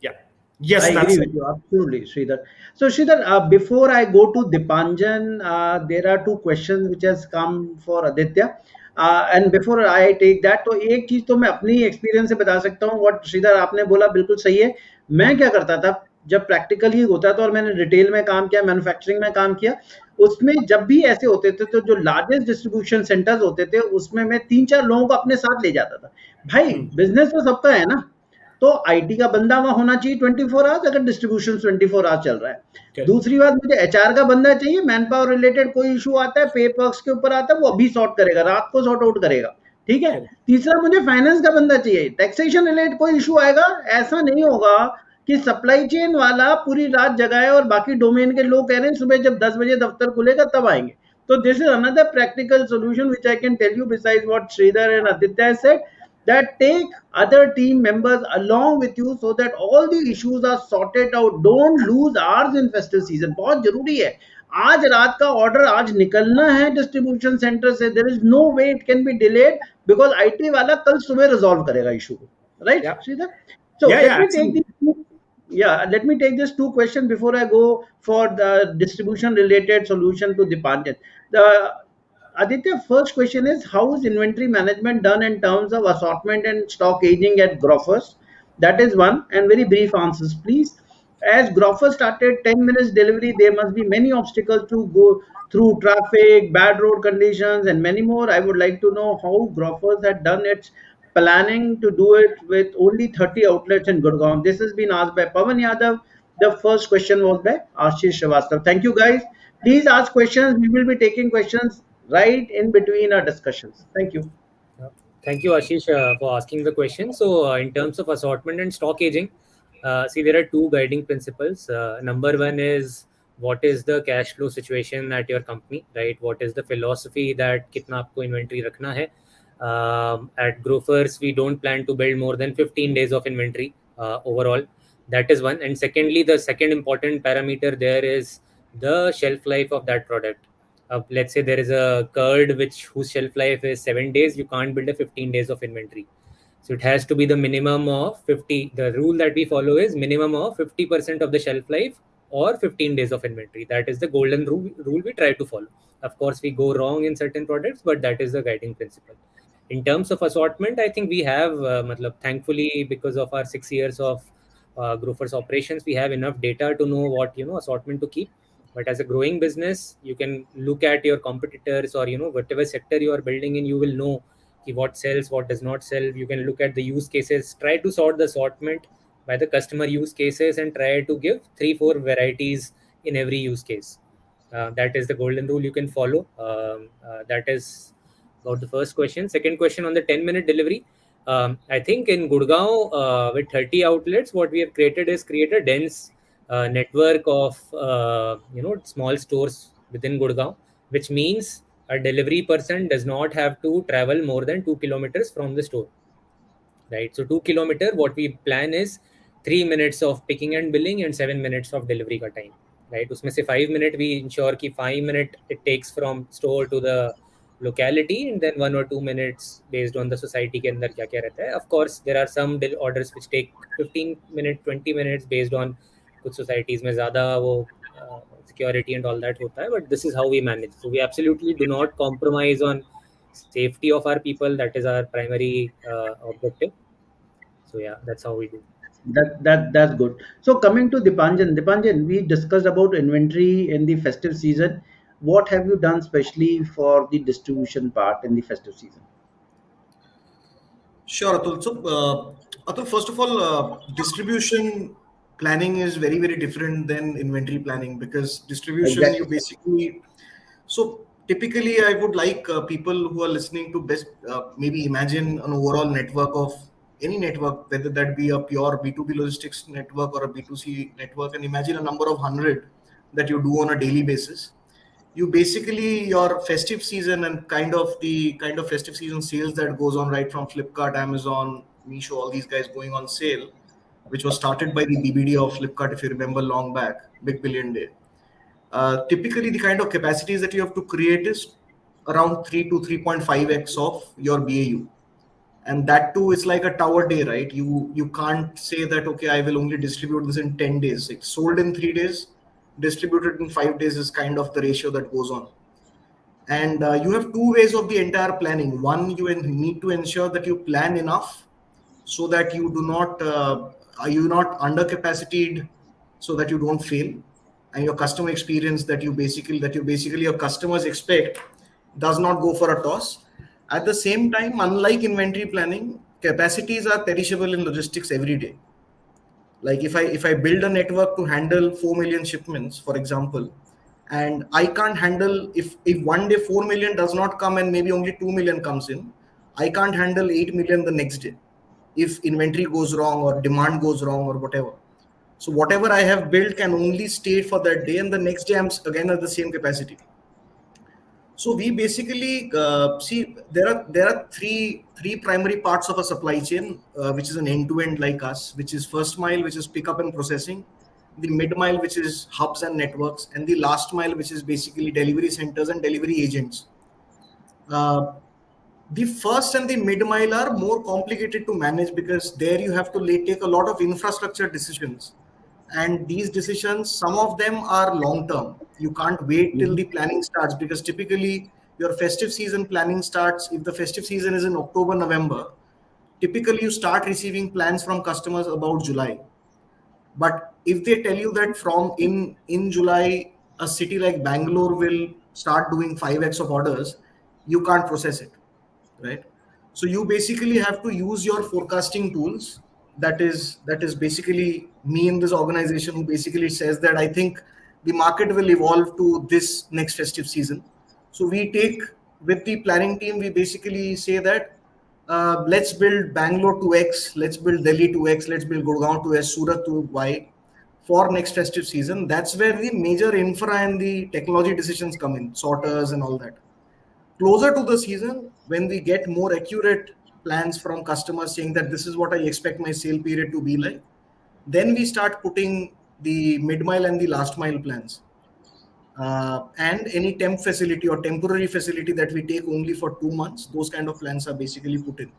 Yeah. Yes, I agree with you. Absolutely, Sridhar. So, Sridhar, before I go to Dipanjan, there are 2 questions which has come for Aditya. And before I take that, तो एक चीज तो मैं अपनी experience से बता सकता हूँ. What श्रीधर आपने बोला बिल्कुल सही है. मैं क्या करता था जब प्रैक्टिकली होता था, और मैंने रिटेल में काम किया, मैन्युफैक्चरिंग में काम किया, उसमें जब भी ऐसे होते थे तो जो लार्जेस्ट डिस्ट्रीब्यूशन सेंटर्स होते थे उसमें मैं 3-4 लोगों को अपने साथ ले जाता था. भाई बिजनेस तो सबका है ना, तो आईटी का बंदा वहां होना चाहिए 24 आवर्स अगर डिस्ट्रीब्यूशन 24 आवर्स चल रहा है. दूसरी बात, मुझे एचआर का बंदा चाहिए, मैन पावर रिलेटेड कोई इशू आता है, पे पर्क्स के ऊपर आता है, वो अभी सॉर्ट करेगा, रात को सॉर्ट आउट करेगा. ठीक है. तीसरा, मुझे फाइनेंस का बंदा चाहिए, टैक्सेशन रिलेटेड कोई इशू आएगा, ऐसा नहीं होगा कि सप्लाई चेन वाला पूरी रात जगा है और बाकी डोमेन के लोग कह रहे हैं सुबह जब 10 बजे दफ्तर खुलेगा तब आएंगे. तो this is another practical solution which I can tell you besides what Shridhar and Aditya has said, that take other team members along with you so that all the issues are sorted out. Don't lose hours in festive season. बहुत जरूरी है. आज रात का order आज निकलना है distribution centre से. There is no way it can be delayed because IT वाला कल सुबह रिजॉल्व करेगा इशू को. Right, Sridhar? So let me take these 2 questions before I go for the distribution related solution to Dipanjan. Aditya, first question is, how is inventory management done in terms of assortment and stock aging at Grofers? That is one, and very brief answers, please. As Grofers started 10 minutes delivery, there must be many obstacles to go through: traffic, bad road conditions, and many more. I would like to know how Grofers had done its planning to do it with only 30 outlets in Gurgaon. This has been asked by Pawan Yadav. The first question was by Ashish Srivastav. Thank you, guys. Please ask questions. We will be taking questions right in between our discussions. Thank you. Thank you, Ashish, for asking the question. So, in terms of assortment and stock aging, see, there are two guiding principles. Number one is what is the cash flow situation at your company, right? What is the philosophy that kitna aapko inventory rakhna hai? At Grofers, we don't plan to build more than 15 days of inventory overall. That is one. And secondly, the second important parameter there is the shelf life of that product. Let's say there is a curd whose shelf life is 7 days. You can't build a 15 days of inventory. So it has to be the minimum of 50. The rule that we follow is minimum of 50% of the shelf life or 15 days of inventory. That is the golden rule we try to follow. Of course, we go wrong in certain products, but that is the guiding principle. In terms of assortment, I think we have, thankfully, because of our 6 years of Grofers operations, we have enough data to know what assortment to keep. But as a growing business, you can look at your competitors or whatever sector you are building in, you will know what sells, what does not sell. You can look at the use cases, try to sort the assortment by the customer use cases, and try to give 3-4 varieties in every use case. That is the golden rule you can follow. That is about the first question. Second question on the 10-minute delivery. I think in Gurgaon, with 30 outlets, what we have created is create a dense network of small stores within Gurgaon, which means a delivery person does not have to travel more than 2 kilometers from the store, right? So 2 kilometer, what we plan is 3 minutes of picking and billing and 7 minutes of delivery ka time, right? Usme se 5 minute we ensure ki 5 minute it takes from store to the locality, and then 1 or 2 minutes based on the society ke andar kya rehta hai. Of course, there are some orders which take 15 minutes, 20 minutes based on kuch societies mein zyada wo security and all that hota hai, but this is how we manage. So we absolutely do not compromise on safety of our people. That is our primary objective. So yeah, that's how we do. That's good. So coming to Dipanjan, we discussed about inventory in the festive season. What have you done specially for the distribution part in the festive season? Sure, Atul. So, Atul, first of all, distribution planning is very, very different than inventory planning, because distribution, Exactly. you basically, so typically I would like people who are listening to maybe imagine an overall network of any network, whether that be a pure B2B logistics network or a B2C network, and imagine a number of 100 that you do on a daily basis. You basically, your festive season and kind of festive season sales that goes on right from Flipkart, Amazon, Meesho, all these guys going on sale, which was started by the BBD of Flipkart, if you remember, long back, Big Billion Day. Typically, the kind of capacities that you have to create is around 3 to 3.5x of your BAU. And that too is like a tower day, right? You can't say that, okay, I will only distribute this in 10 days. It's sold in 3 days, distributed in 5 days is kind of the ratio that goes on. And you have two ways of the entire planning. One, you need to ensure that you plan enough so that you do not, you're not under capacitated, so that you don't fail, and your customer experience that you basically your customers expect does not go for a toss. At the same time, unlike inventory planning, capacities are perishable in logistics every day. Like if I build a network to handle 4 million shipments, for example, and I can't handle, if one day 4 million does not come and maybe only 2 million comes in, I can't handle 8 million the next day if inventory goes wrong or demand goes wrong or whatever. So whatever I have built can only stay for that day, and the next day I'm again at the same capacity. So we basically see there are three primary parts of a supply chain, which is an end-to-end like us, which is first mile, which is pickup and processing, the mid mile, which is hubs and networks, and the last mile, which is basically delivery centers and delivery agents. The first and the mid mile are more complicated to manage, because there you have to take a lot of infrastructure decisions. And these decisions, some of them are long term. You can't wait till the planning starts, because typically your festive season planning starts, if the festive season is in October, November, typically you start receiving plans from customers about July. But if they tell you that from in July, a city like Bangalore will start doing 5x of orders, you can't process it, right? So you basically have to use your forecasting tools, that is basically me in this organization, who basically says that I think the market will evolve to this next festive season. So we take, with the planning team, we basically say that let's build Bangalore to X, let's build Delhi to X, let's build Gurgaon to S, Surat to Y for next festive season. That's where the major infra and the technology decisions come in, sorters and all that. Closer to the season, when we get more accurate plans from customers saying that this is what I expect my sale period to be like, then we start putting the mid-mile and the last mile plans. And any temp facility or temporary facility that we take only for 2 months, those kind of plans are basically put in.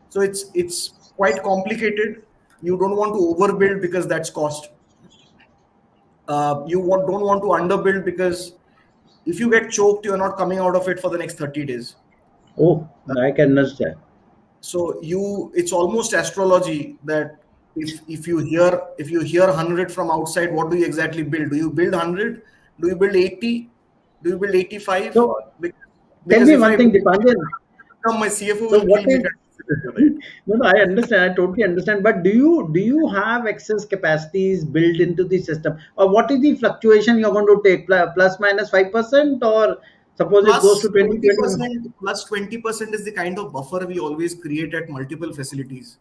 So it's quite complicated. You don't want to overbuild because that's cost. You don't want to underbuild, because if you get choked, you're not coming out of it for the next 30 days. Oh, I can understand. So it's almost astrology that if you hear 100 from outside, what do you exactly build? Do you build 100? Do you build 80? Do you build 85? So tell me one thing, Dipanjan. My CFO So will what kill is me. no, I understand. I totally understand. But do you have excess capacities built into the system, or what is the fluctuation you're going to take? Plus minus 5%, or suppose it goes to 20%? 20% is the kind of buffer we always create at multiple facilities.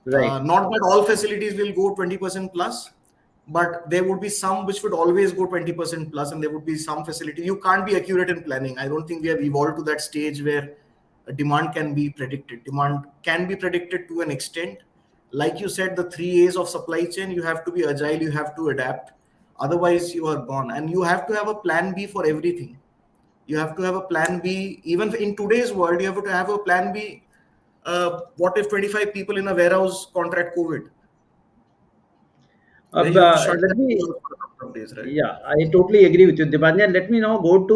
Right. Not that all facilities will go 20% plus, but there would be some which would always go 20% plus, and there would be some facility. You can't be accurate in planning. I don't think we have evolved to that stage where demand can be predicted. Demand can be predicted to an extent. Like you said, the 3 A's of supply chain, you have to be agile, you have to adapt. Otherwise, you are gone. And you have to have a plan B for everything. You have to have a plan B. Even in today's world, you have to have a plan B. What if 25 people in a warehouse contract COVID? Let me. Yeah, I totally agree with you, Dipanjan. Let me now go to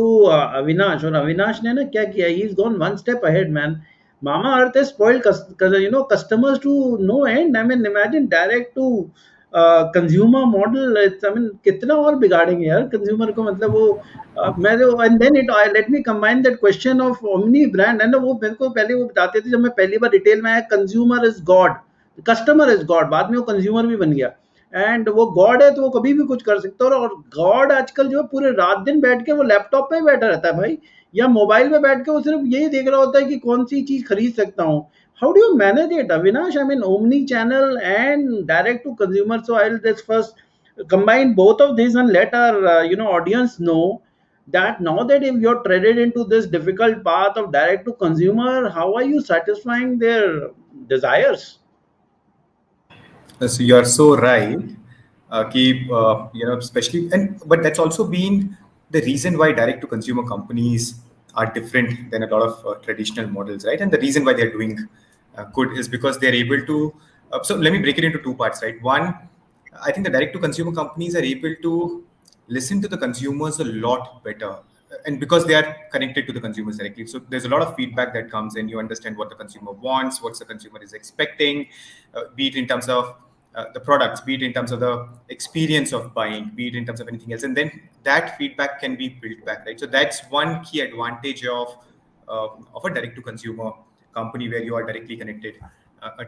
Avinash. और Avinash ने ना क्या किया? He's gone one step ahead, man. Mamaearth has spoiled customers to no end. I mean, imagine direct to consumer model. I mean, कितना और बिगाड़ेंगे यार consumer को, मतलब वो and then let me combine that question of omni brand. है ना, वो मेरे को पहले वो बताते थे जब मैं पहली बार रिटेल में आया, consumer is God, customer is God. बाद में वो consumer भी बन गया. एंड वो गॉड है तो वो कभी भी कुछ कर सकता है. और गॉड आजकल जो है पूरे रात दिन बैठ के वो लैपटॉप पे बैठा रहता है भाई, या मोबाइल पे बैठ के वो सिर्फ यही देख रहा होता है कि कौन सी चीज खरीद सकता हूँ. How do you manage it, Avinash? I mean omni channel and direct to consumer. So I will first combine both of these and let our audience know that now that if you're treaded into this difficult path of direct to consumer, how are you satisfying their desires? So you're so right. Especially, but that's also been the reason why direct to consumer companies are different than a lot of traditional models, right? And the reason why they're doing good is because they're able to. So let me break it into two parts, right? One, I think the direct to consumer companies are able to listen to the consumers a lot better, and because they are connected to the consumers directly. So there's a lot of feedback that comes in. You understand what the consumer wants, what the consumer is expecting, be it in terms of the products, be it in terms of the experience of buying, be it in terms of anything else. And then that feedback can be built back, right? So that's one key advantage of a direct to consumer company where you are directly connected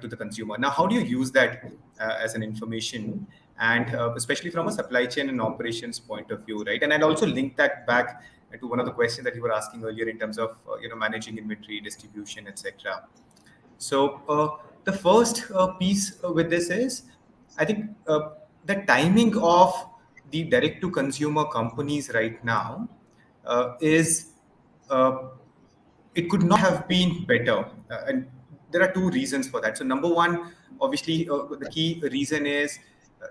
to the consumer. Now, how do you use that as an information, and especially from a supply chain and operations point of view, right? And I'd also link that back to one of the questions that you were asking earlier in terms of managing inventory, distribution, etc. So the first piece with this is, I think the timing of the direct to consumer companies right now is it could not have been better, and there are two reasons for that. So number one, obviously the key reason is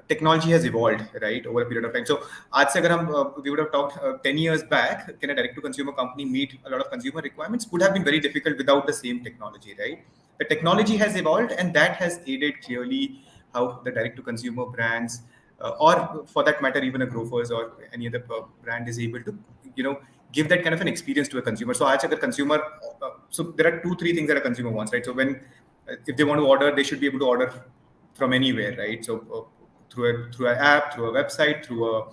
technology has evolved, right, over a period of time. So आज से अगर we would have talked 10 years back, can a direct to consumer company meet a lot of consumer requirements? Would have been very difficult without the same technology, right? The technology has evolved, and that has aided clearly how the direct to consumer brands, or for that matter, even a Grofers or any other brand, is able to, give that kind of an experience to a consumer. So आज अगर consumer, so there are 2-3 things that a consumer wants, right? So when if they want to order, they should be able to order from anywhere, right? So through an app, through a website, through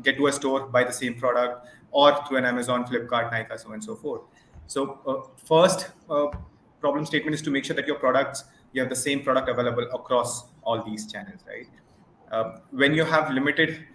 get to a store, buy the same product, or through an Amazon, Flipkart, Nykaa, so on and so forth. So first problem statement is to make sure that your products you have the same product available across all these channels, right? When you have limited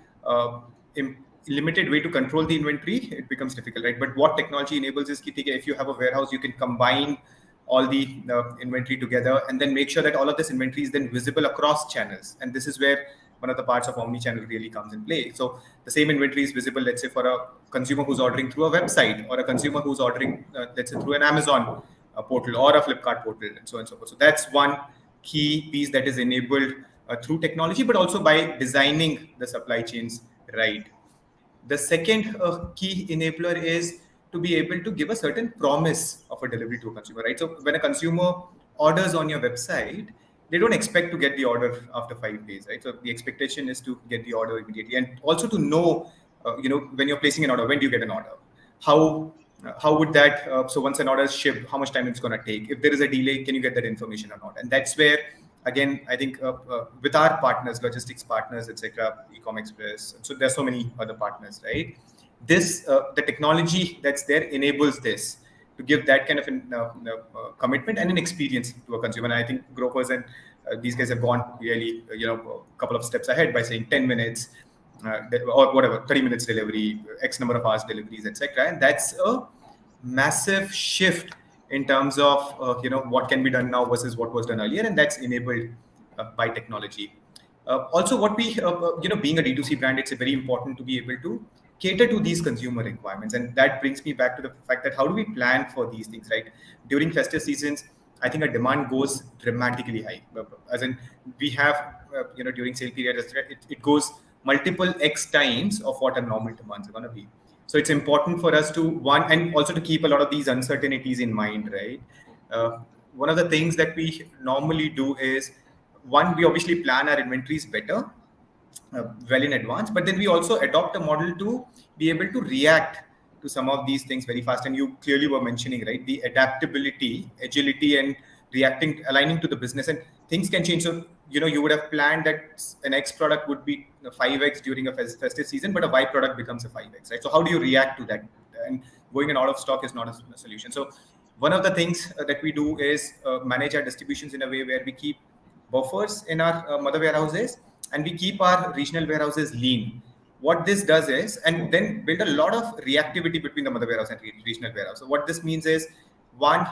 way to control the inventory, it becomes difficult, right? But what technology enables is if you have a warehouse, you can combine all the inventory together and then make sure that all of this inventory is then visible across channels. And this is where one of the parts of omni-channel really comes in play. So the same inventory is visible, let's say, for a consumer who's ordering through a website, or a consumer who's ordering, let's say, through an Amazon portal or a Flipkart portal, and so on and so forth. So that's one key piece that is enabled through technology, but also by designing the supply chains right. The second key enabler is to be able to give a certain promise of a delivery to a consumer, right? So when a consumer orders on your website, they don't expect to get the order after 5 days, right? So the expectation is to get the order immediately, and also to know, when you're placing an order, when do you get an order? How would that, so once an order is shipped, how much time it's going to take? If there is a delay, can you get that information or not? And that's where, again, I think with our partners, logistics partners, etc., Ecom Express, so there's so many other partners, right? This, the technology that's there enables this to give that kind of commitment and an experience to a consumer. And I think Grofers and these guys have gone really, a couple of steps ahead by saying 10 minutes or whatever, 30 minutes delivery, X number of hours deliveries, etc. And that's a massive shift in terms of what can be done now versus what was done earlier, and that's enabled by technology. Also, what we being a D2C brand, it's very important to be able to cater to these consumer requirements, and that brings me back to the fact that how do we plan for these things, right? During festive seasons, I think a demand goes dramatically high. As in, we have during sale period, it goes multiple X times of what a normal demands are going to be. So it's important for us to, one, and also to keep a lot of these uncertainties in mind, right? One of the things that we normally do is, one, we obviously plan our inventories better, well in advance, but then we also adopt a model to be able to react to some of these things very fast. And you clearly were mentioning, right, the adaptability, agility, and reacting, aligning to the business, and things can change. So, you would have planned that an X product would be 5X during a festive season, but a Y product becomes a 5X, right? So how do you react to that? And going in out of stock is not a solution. So one of the things that we do is manage our distributions in a way where we keep buffers in our mother warehouses, and we keep our regional warehouses lean. What this does is, and then build a lot of reactivity between the mother warehouse and regional warehouse. So what this means is, one,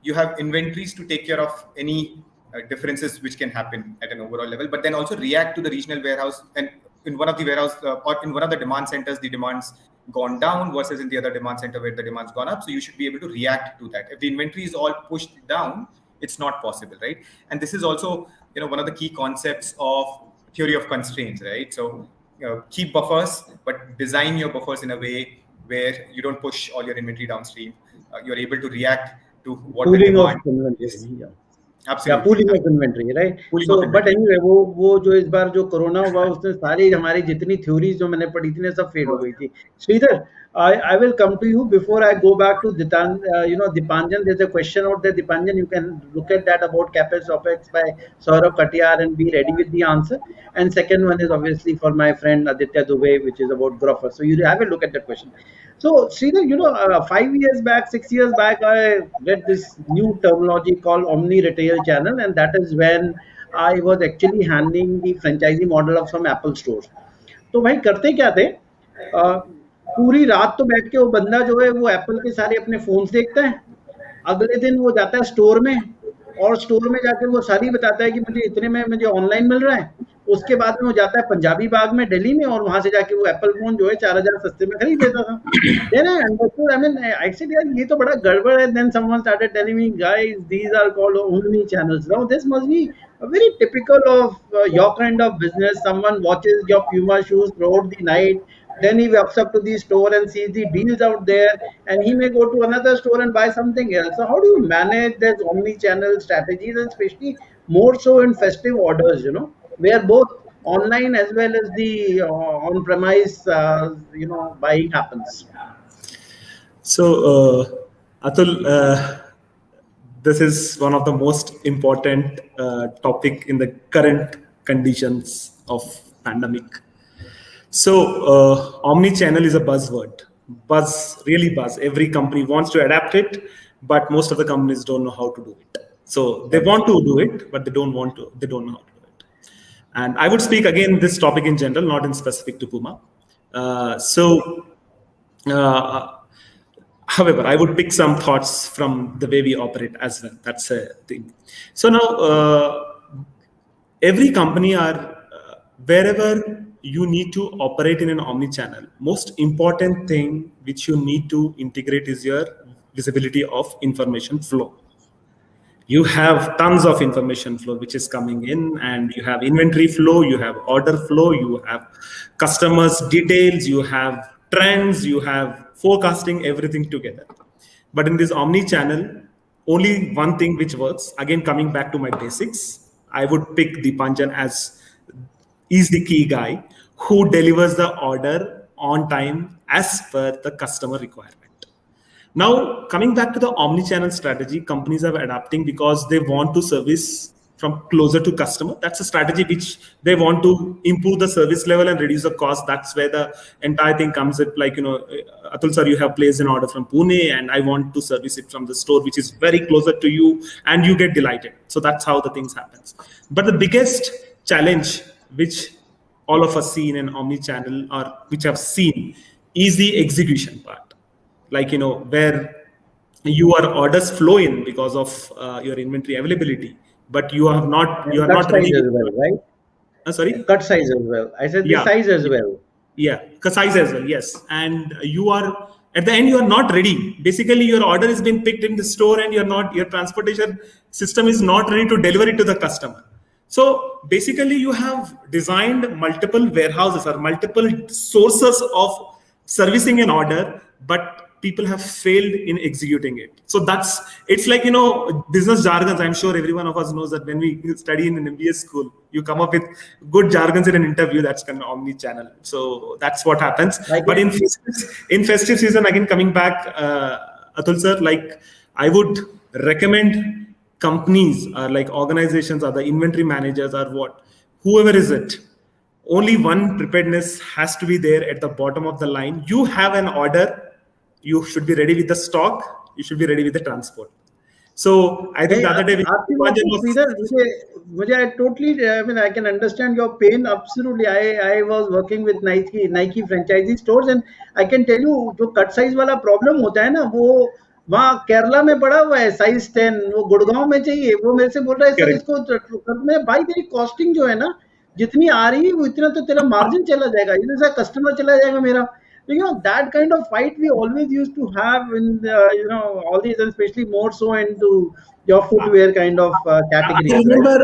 you have inventories to take care of any differences which can happen at an overall level, but then also react to the regional warehouse, and in one of the warehouse or in one of the demand centers, the demand's gone down versus in the other demand center where the demand's gone up. So you should be able to react to that. If the inventory is all pushed down, it's not possible, right? And this is also, one of the key concepts of theory of constraints, right? So keep buffers, but design your buffers in a way where you don't push all your inventory downstream. You're able to react to what the demand is. Absolutely. Pooling of inventory, right? So, but anyway, वो जो इस बार जो corona हुआ, उसने सारी हमारी जितनी theories जो मैंने पढ़ी थी, सब फेल हो गई थी. Sridhar, I will come to you before I go back to Dipanjan. There's a question out there, Dipanjan. You can look at that about CapEx OpEx by Saurabh Katiyar and be ready with the answer. And second one is obviously for my friend Aditya Dubey, which is about Grofers. So you have a look at that question. So Sridhar, 5 years back, 6 years back, I read this new terminology called omni retail channel, and that is when I was actually handling the franchisee model of some Apple stores. तो भाई करते क्या थे, पूरी रात तो बैठ के वो बंदा जो है वो एप्पल के सारे अपने फोन्स देखता है, अगले दिन वो जाता है स्टोर में, और स्टोर में जाकर वो सारी बताता है कि मुझे इतने में मुझे ऑनलाइन मिल रहा है. उसके बाद में वो जाता है पंजाबी बाग में दिल्ली में, और वहां से जाके वो एप्पल फोन जो है 4000 सस्ते में खरीद लेता था. Then I understood, I said, यार ये तो बड़ा गड़बड़ है. Then someone started telling me, guys, these are called omni channels. Now this must be very typical of your kind of business. Someone watches your Puma shoes throughout the night, then he walks up to the store and sees the deals out there, and he may go to another store and buy something else. So how do you manage these omni-channel strategies, and especially more so in festive orders, where both online as well as the on-premise, buying happens? So, Atul, this is one of the most important topic in the current conditions of pandemic. So, omni-channel is a buzzword. Really buzz. Every company wants to adapt it, but most of the companies don't know how to do it. So they want to do it, but they don't know how to do it. And I would speak again this topic in general, not in specific to Puma. However, I would pick some thoughts from the way we operate as well. That's a thing. So now, every company wherever you need to operate in an omni-channel, most important thing which you need to integrate is your visibility of information flow. You have tons of information flow which is coming in, and you have inventory flow, you have order flow, you have customers details, you have trends, you have forecasting, everything together. But in this omni-channel, only one thing which works. Again, coming back to my basics, I would pick Dipanjan as is the key guy who delivers the order on time as per the customer requirement. Now, coming back to the omni-channel strategy, companies are adapting because they want to service from closer to customer. That's a strategy which they want to improve the service level and reduce the cost. That's where the entire thing comes in. Like, Atul sir, you have placed an order from Pune and I want to service it from the store, which is very closer to you, and you get delighted. So that's how the things happens. But the biggest challenge which all of us see in an omni-channel, or which I've seen, is the execution part. Like, where your orders flow in because of your inventory availability, but you are not ready as well, right? Sorry, cut size as well. I said the size as well. Yeah, size as well. Yes, and you are at the end, you are not ready. Basically, your order has been picked in the store, and your transportation system is not ready to deliver it to the customer. So basically, you have designed multiple warehouses or multiple sources of servicing an order, but people have failed in executing it. So it's like, business jargons. I'm sure every one of us knows that when we study in an MBA school, you come up with good jargons in an interview. That's kind of omni-channel. So that's what happens. But in festive season, again, coming back, Atul sir, like, I would recommend companies or like organizations or the inventory managers or whoever is it, only one preparedness has to be there at the bottom of the line. You have an order, you should be ready with the stock, you should be ready with the transport. So I think the other day, I totally, I can understand your pain. Absolutely. I was working with Nike franchisee stores, and I can tell you, जो cut size वाला problem होता है ना, वो वहाँ केरला में पड़ा हुआ है size 10, वो गुड़गांव में चाहिए, वो मेरे से बोल रहा है सर इसको मैं भाई तेरी कॉस्टिंग जो है ना जितनी आ रही है वो इतना तो तेरा मार्जिन चला जाएगा, इधर से कस्टमर चला जाएगा मेरा. That kind of fight we always used to have in all these, and especially more so into your footwear kind of category.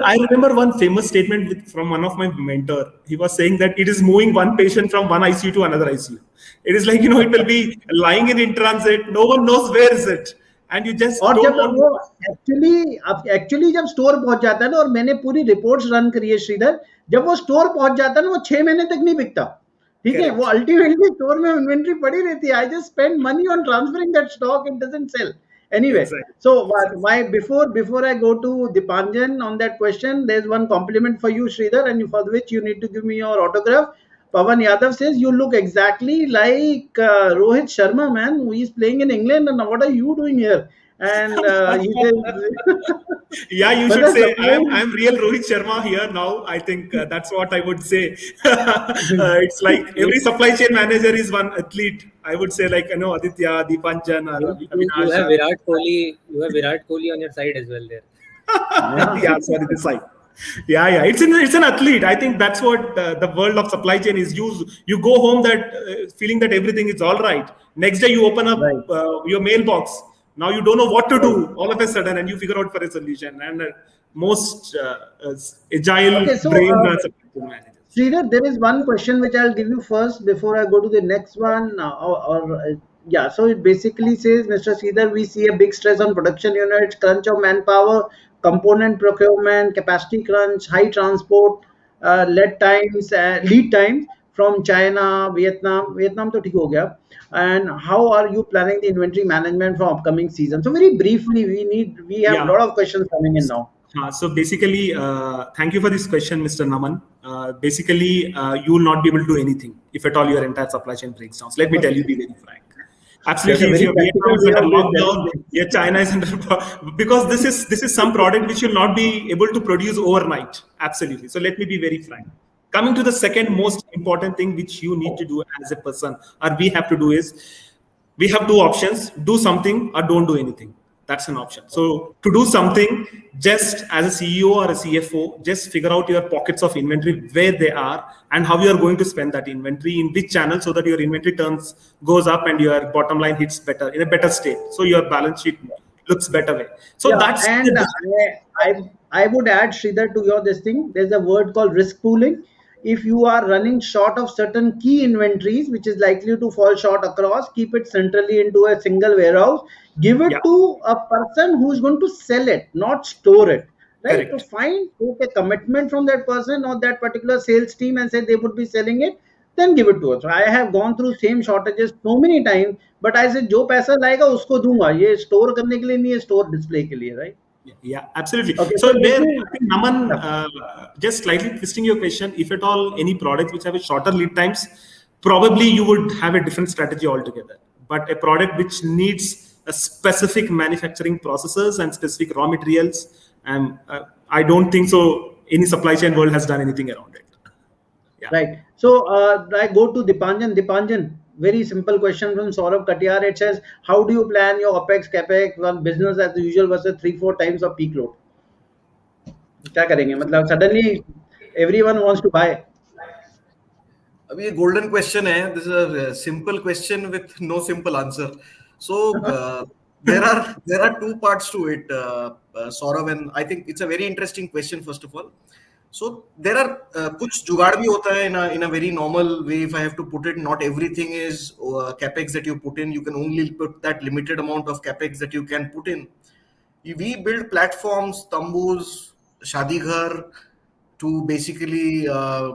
I remember one famous statement from one of my mentor. He was saying that it is moving one patient from one ICU to another ICU. It is like, it will be lying in transit. No one knows where is it. And you just और जब वो actually जब store पहुंच जाता है ना, और मैंने पूरी रिपोर्ट्स रन करी है श्रीधर, जब वो स्टोर पहुंच जाता है ना, वो 6 महीने तक नहीं बिकता. ठीक है, वो अल्टीमेटली स्टोर में इन्वेंट्री पड़ी रहती है. I just spend money on transferring that stock, it doesn't sell anyway. Exactly. So why before I go to Dipanjan on that question, there's one compliment for you, Sridhar, and for which you need to give me your autograph. Pawan Yadav says you look exactly like Rohit Sharma, man, who is playing in England, and what are you doing here? And he says, yeah, you should say I'm real Rohit Sharma here now. I think that's what I would say. It's like every supply chain manager is one athlete. I would say, like, Aditya, Dipanjan, Avinash. You have Virat Kohli on your side as well there. Yeah, sorry, this side. Yeah. It's an athlete. I think that's what the world of supply chain is. You go home feeling that everything is all right. Next day you open up your mailbox. Now you don't know what to do all of a sudden, and you figure out for a solution. And most agile brain managers. Sridhar, there is one question which I'll give you first before I go to the next one. So it basically says, Mr. Sridhar, we see a big stress on production units, crunch of manpower, component procurement, capacity crunch, high transport, lead times from China, Vietnam to ठीक हो गया. And how are you planning the inventory management for upcoming season? So very briefly, we have a lot of questions coming in now. So basically, thank you for this question, Mr. Naman. Basically, you will not be able to do anything if at all your entire supply chain breaks down. So let me tell you, be very frank. Absolutely. That's a If very your Vietnam practical is way under of doing lockdown, that. your China is under because this is some product which you'll not be able to produce overnight. Absolutely. So let me be very frank. Coming to the second most important thing which you need to do as a person, or we have to do is, we have two options: do something or don't do anything. That's an option. So to do something, just as a CEO or a CFO, just figure out your pockets of inventory, where they are, and how you are going to spend that inventory in which channel, so that your inventory turns goes up and your bottom line hits better in a better state. So your balance sheet looks better way. So Yeah, that's and the, I would add, Sridhar, to your this thing. There's a word called risk pooling. If you are running short of certain key inventories, which is likely to fall short across, keep it centrally into a single warehouse. Give it yeah, to a person who's going to sell it, not store it. Right? To correct. take a commitment from that person or that particular sales team and say they would be selling it, then give it to us. So I have gone through same shortages so many times, but I said जो पैसा लाएगा उसको दूंगा, ये store करने के लिए नहीं है, स्टोर डिस्प्ले के लिए, right? Yeah, absolutely. Okay, So so let there, me. I think Naman, Yeah. just slightly twisting your question, if at all any products which have a shorter lead times, probably you would have a different strategy altogether. But a product which needs a specific manufacturing processes and specific raw materials, and I don't think so any supply chain world has done anything around it. Yeah. Right. So I go to Dipanjan. Dipanjan, very simple question from Saurabh Katiyar. It says, how do you plan your OPEX, CAPEX, well, business as usual versus 3-4 times of peak load? क्या करेंगे? मतलब suddenly everyone wants to buy. अभी ये golden question है. This is a simple question with no simple answer. So there are two parts to it, Saurav, and I think it's a very interesting question. First of all, so there are कुछ जुगाड़ भी होता है in a very normal way. If I have to put it, not everything is capex that you put in. You can only put that limited amount of capex that you can put in. We build platforms, tambus, shadi ghar, to basically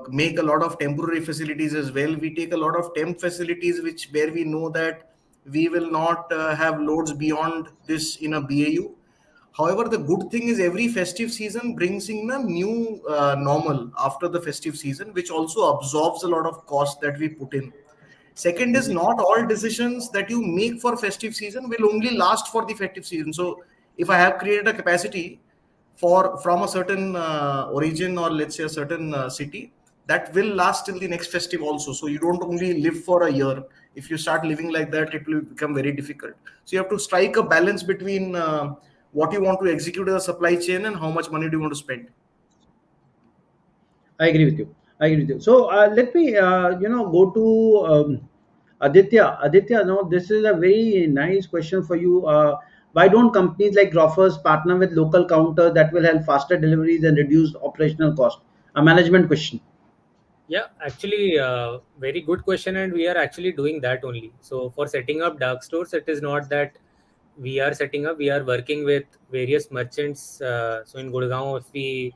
make a lot of temporary facilities as well. We take a lot of temp facilities where we know that we will not have loads beyond this in a BAU. However, the good thing is every festive season brings in a new normal after the festive season, which also absorbs a lot of cost that we put in. Second is, not all decisions that you make for festive season will only last for the festive season. So if I have created a capacity from a certain origin, or let's say a certain city, that will last till the next festive also. So you don't only live for a year. If you start living like that, it will become very difficult. So you have to strike a balance between what you want to execute as a supply chain and how much money do you want to spend. I agree with you. I agree with you. So let me, go to Aditya. Aditya, no, this is a very nice question for you. Why don't companies like Grofers partner with local counters that will help faster deliveries and reduce operational cost? A management question. Yeah, actually, very good question, and we are actually doing that only. So for setting up dark stores, it is not that we are setting up. We are working with various merchants. So in Gurgaon, if we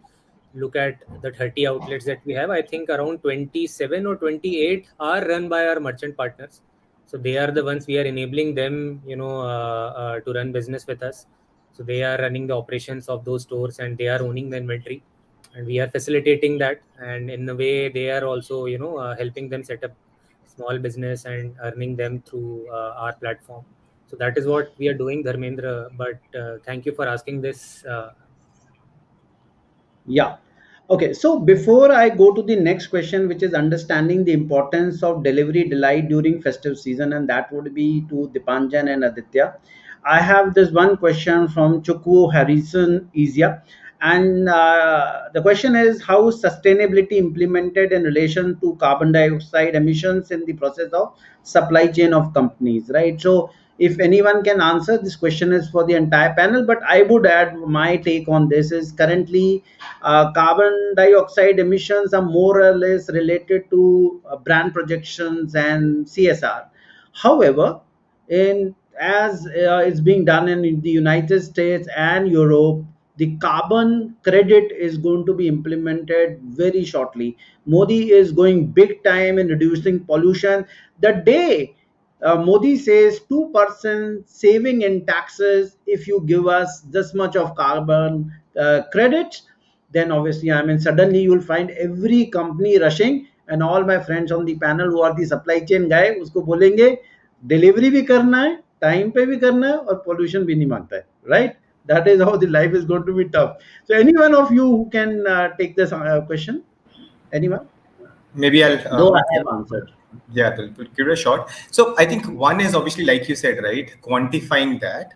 look at the 30 outlets that we have, I think around 27 or 28 are run by our merchant partners. So they are the ones we are enabling them, to run business with us. So they are running the operations of those stores and they are owning the inventory, and we are facilitating that. And in a way, they are also, helping them set up small business and earning them through our platform. So that is what we are doing, Dharmendra. But thank you for asking this. Yeah. Okay. So before I go to the next question, which is understanding the importance of delivery delight during festive season, and that would be to Dipanjan and Aditya. I have this one question from Chukwu Harrison Izia. And the question is, how is sustainability implemented in relation to carbon dioxide emissions in the process of supply chain of companies, right? So if anyone can answer, this question is for the entire panel, but I would add my take on this is currently carbon dioxide emissions are more or less related to brand projections and CSR. However, in as it's being done in the United States and Europe, the carbon credit is going to be implemented very shortly. Modi is going big time in reducing pollution. The day Modi says 2% saving in taxes if you give us this much of carbon credits, then obviously, I mean, suddenly you will find every company rushing, and all my friends on the panel who are the supply chain guy, usko bolenge, delivery भी करना है, time पे भी करना है, और pollution भी नहीं मानता है, right? That is how the life is going to be tough. So any one of you who can take this question? Anyone? Maybe I'll. Though I have answered. Yeah, we'll give it a shot. So I think one is obviously, like you said, right, quantifying that.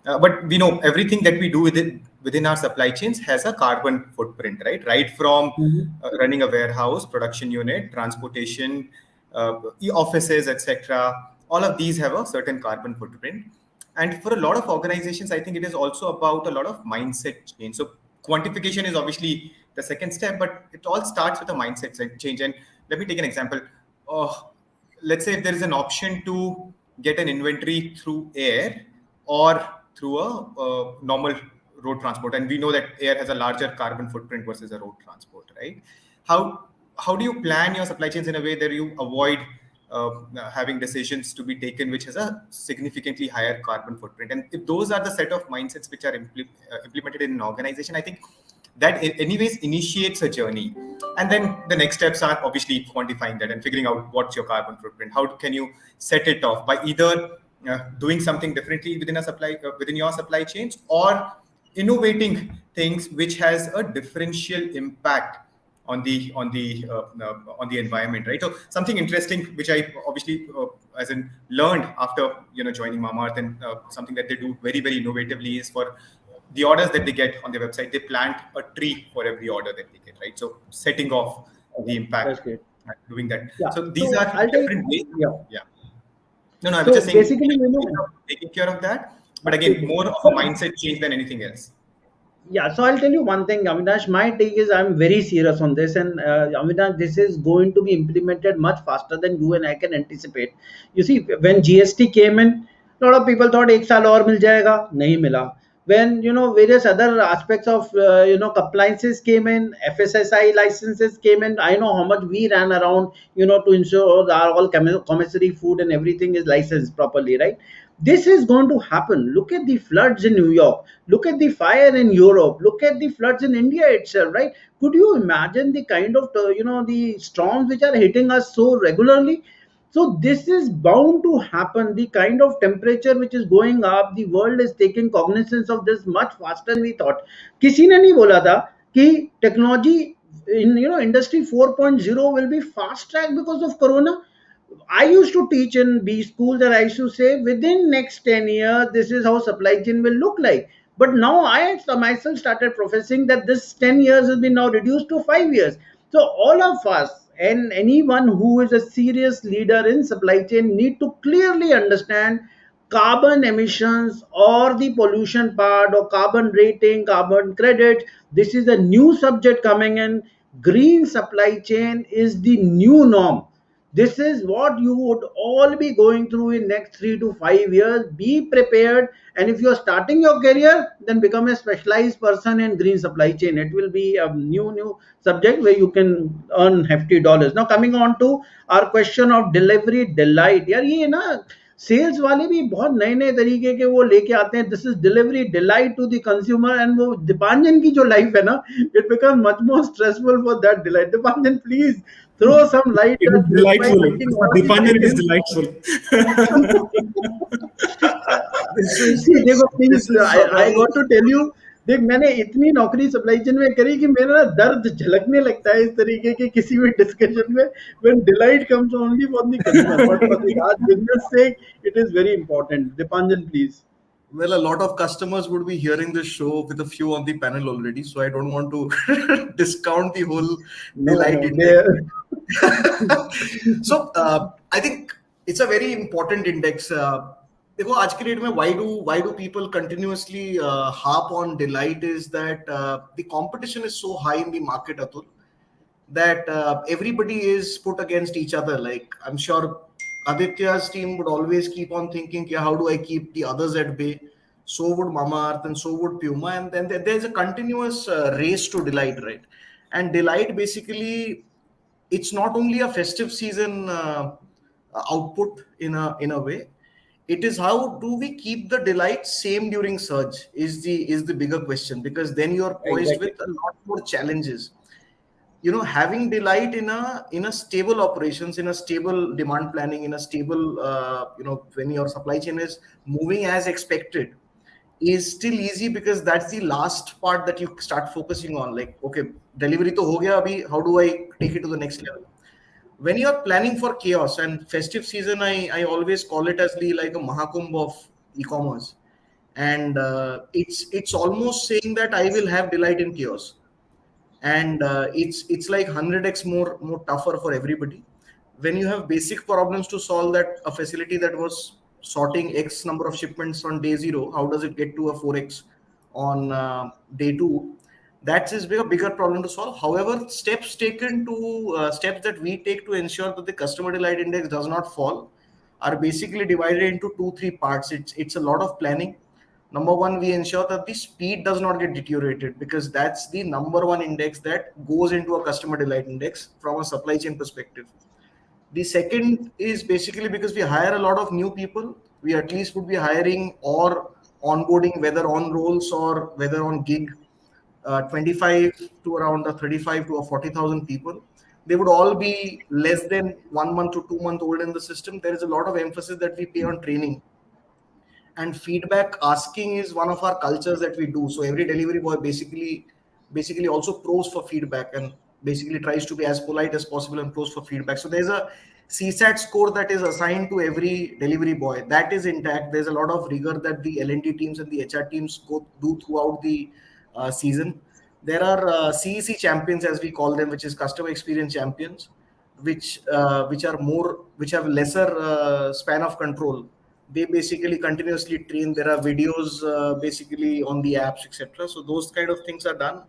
But we know everything that we do within our supply chains has a carbon footprint, right? Right from running a warehouse, production unit, transportation, offices, etc. All of these have a certain carbon footprint. And for a lot of organizations, I think it is also about a lot of mindset change. So quantification is obviously the second step, but it all starts with a mindset change. And let me take an example. Let's say if there is an option to get an inventory through air or through a normal road transport, and we know that air has a larger carbon footprint versus a road transport, right? How do you plan your supply chains in a way that you avoid having decisions to be taken which has a significantly higher carbon footprint? And if those are the set of mindsets which are implemented in an organization, I think that anyways initiates a journey. And then the next steps are obviously quantifying that and figuring out what's your carbon footprint. How can you set it off by either doing something differently within your supply chains, or innovating things which has a differential impact on the environment, right? So something interesting which I obviously as in learned after joining Mamaearth, and something that they do very, very innovatively is for the orders that they get on their website, they plant a tree for every order that they get, right? So setting off the impact, doing that. Yeah. So these are different ways. Yeah. No, I was just saying, basically, taking care of that, but again, more of a mindset change than anything else. Yeah, so I'll tell you one thing, Avinash. My take is I'm very serious on this, and Avinash, this is going to be implemented much faster than you and I can anticipate. You see, when GST came in, a lot of people thought एक साल और मिल जाएगा, नहीं मिला. When various other aspects of compliances came in, FSSI licenses came in. I know how much we ran around to ensure that all commissary food and everything is licensed properly, right? This is going to happen. Look at the floods in New York. Look at the fire in Europe. Look at the floods in India itself, right? Could you imagine the kind of the storms which are hitting us so regularly? So this is bound to happen. The kind of temperature which is going up, the world is taking cognizance of this much faster than we thought. किसी ने नहीं बोला था कि technology in industry 4.0 will be fast tracked because of corona. I used to teach in B schools, and I used to say within next 10 years, this is how supply chain will look like. But now I myself started professing that this 10 years has been now reduced to 5 years. So all of us and anyone who is a serious leader in supply chain need to clearly understand carbon emissions or the pollution part, or carbon rating, carbon credit. This is a new subject coming in. Green supply chain is the new norm. This is what you would all be going through in next 3 to 5 years. Be prepared, and if you are starting your career, then become a specialized person in green supply chain. It will be a new subject where you can earn hefty dollars. Now coming on to our question of delivery delight. यार ये ना sales वाले भी बहुत नए नए तरीके के वो लेके आते हैं. This is delivery delight to the consumer, and वो दीपांजन की जो लाइफ है ना, it become much more stressful for that delight. Dipanjan please throw some light. It is delightful. Dipanjan, it is delightful. See, देखो please, I got to tell you, देख मैंने इतनी नौकरी सप्लाई चेन में करी कि मेरा दर्द झलकने लगता है इस तरीके के किसी भी डिस्कशन में. when delight comes only for the consumer, but for the large business sake, it is very important. Dipanjan, please. Well, a lot of customers would be hearing this show with a few on the panel already, so I don't want to discount the whole delight. So I think it's a very important index. देखो आज के date में why do people continuously harp on delight is that the competition is so high in the market, Atul, that everybody is put against each other. Like I'm sure Aditya's team would always keep on thinking, how do I keep the others at bay? So would Mamaearth, and so would Puma, and then there's a continuous race to delight, right? And delight basically, it's not only a festive season output in a way. It is how do we keep the delight same during surge is the bigger question, because then you're poised with a lot more challenges. having delight in a stable operations, in a stable demand planning, in a stable when your supply chain is moving as expected, is still easy, because that's the last part that you start focusing on. Like, okay, delivery to ho gaya abhi, how do I take it to the next level? When you're planning for chaos, and festive season, I always call it as the like a Mahakumbh of e-commerce. And it's almost saying that I will have delight in chaos. And it's like 100x more tougher for everybody. When you have basic problems to solve, that a facility that was sorting X number of shipments on day 0, how does it get to a 4x on day 2? That is a bigger problem to solve. However, steps that we take to ensure that the customer delight index does not fall are basically divided into 2-3 parts. It's a lot of planning. Number one, we ensure that the speed does not get deteriorated, because that's the number one index that goes into a customer delight index from a supply chain perspective. The second is basically because we hire a lot of new people, we at least would be hiring or onboarding, whether on rolls or whether on gig, 25 to around 35 to 40,000 people. They would all be less than 1 month to 2 months old in the system. There is a lot of emphasis that we pay on training. And feedback asking is one of our cultures that we do. So every delivery boy basically also pros for feedback, and basically tries to be as polite as possible and pros for feedback. So there's a CSAT score that is assigned to every delivery boy. That is intact. There's a lot of rigor that the L&D teams and the HR teams do throughout the season. There are CEC champions, as we call them, which is customer experience champions, which have lesser span of control. They basically continuously train. There are videos basically on the apps, etc. So those kind of things are done.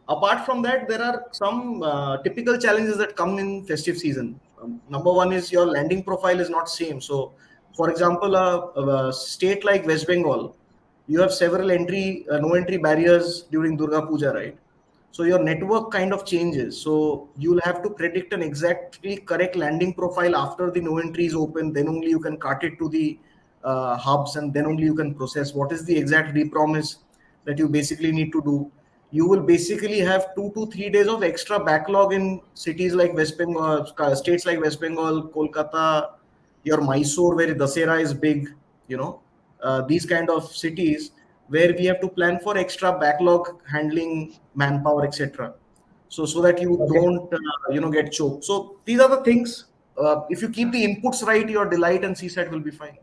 Apart from that, there are some typical challenges that come in festive season. Number one is your landing profile is not same. So, for example, a state like West Bengal, you have several no entry barriers during Durga Puja, right? So your network kind of changes. So you'll have to predict an exactly correct landing profile after the no entry is open. Then only you can cart it to the hubs, and then only you can process what is the exact repromise that you basically need to do. You will basically have 2 to 3 days of extra backlog in cities like West Bengal, states like West Bengal, Kolkata, your Mysore, where Dasera is big, these kind of cities where we have to plan for extra backlog handling, manpower, etc. So that you don't, get choked. So these are the things. If you keep the inputs right, your delight and CSAT will be fine.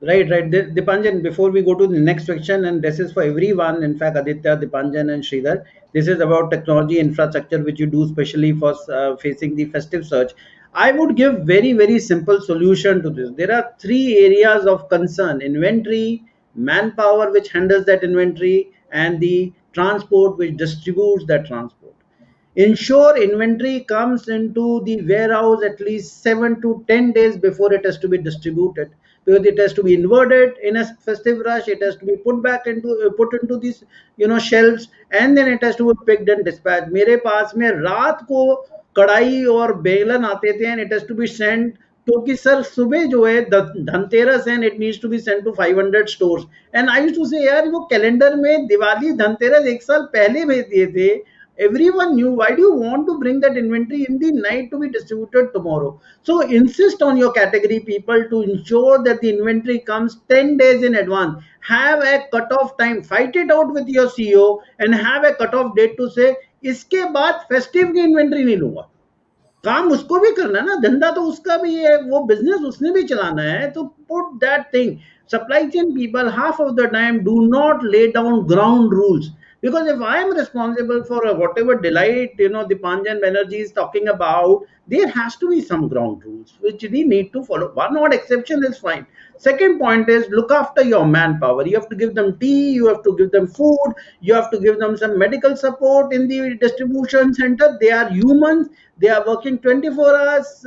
Right. Dipanjan, before we go to the next section, and this is for everyone, in fact, Aditya, Dipanjan, and Sridhar, this is about technology infrastructure, which you do specially for facing the festive surge. I would give very, very simple solution to this. There are 3 areas of concern: inventory, manpower, which handles that inventory, and the transport, which distributes that transport. Ensure inventory comes into the warehouse at least 7 to 10 days before it has to be distributed, because it has to be inverted in a festive rush. It has to be put into these shelves, and then it has to be picked and dispatched. मेरे पास में रात को कढ़ाई और बेलन आते थे, and it has to be sent, क्योंकि सर सुबह जो है धनतेरस है, and it needs to be sent to 500 stores. And I used to say, यार वो कैलेंडर में दिवाली धनतेरस 1 साल पहले भेज दिए थे. Everyone knew. Why do you want to bring that inventory in the night to be distributed tomorrow? So insist on your category people to ensure that the inventory comes 10 days in advance. Have a cut-off time. Fight it out with your CEO and have a cut-off date to say, इसके बाद festive की inventory नहीं लूंगा. काम उसको भी करना है ना, धंधा तो उसका भी है, वो बिजनेस उसने भी चलाना है. तो put that thing. Supply chain people half of the time do not lay down ground rules. Because if I am responsible for whatever delight, Dipanjan Banerjee is talking about, there has to be some ground rules which we need to follow. One odd exception is fine. Second point is look after your manpower. You have to give them tea, you have to give them food, you have to give them some medical support in the distribution center. They are humans. They are working 24 hours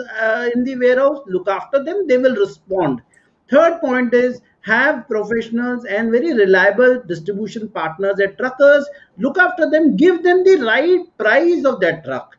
in the warehouse. Look after them. They will respond. Third point is have professionals and very reliable distribution partners at truckers. Look after them, give them the right price of that truck.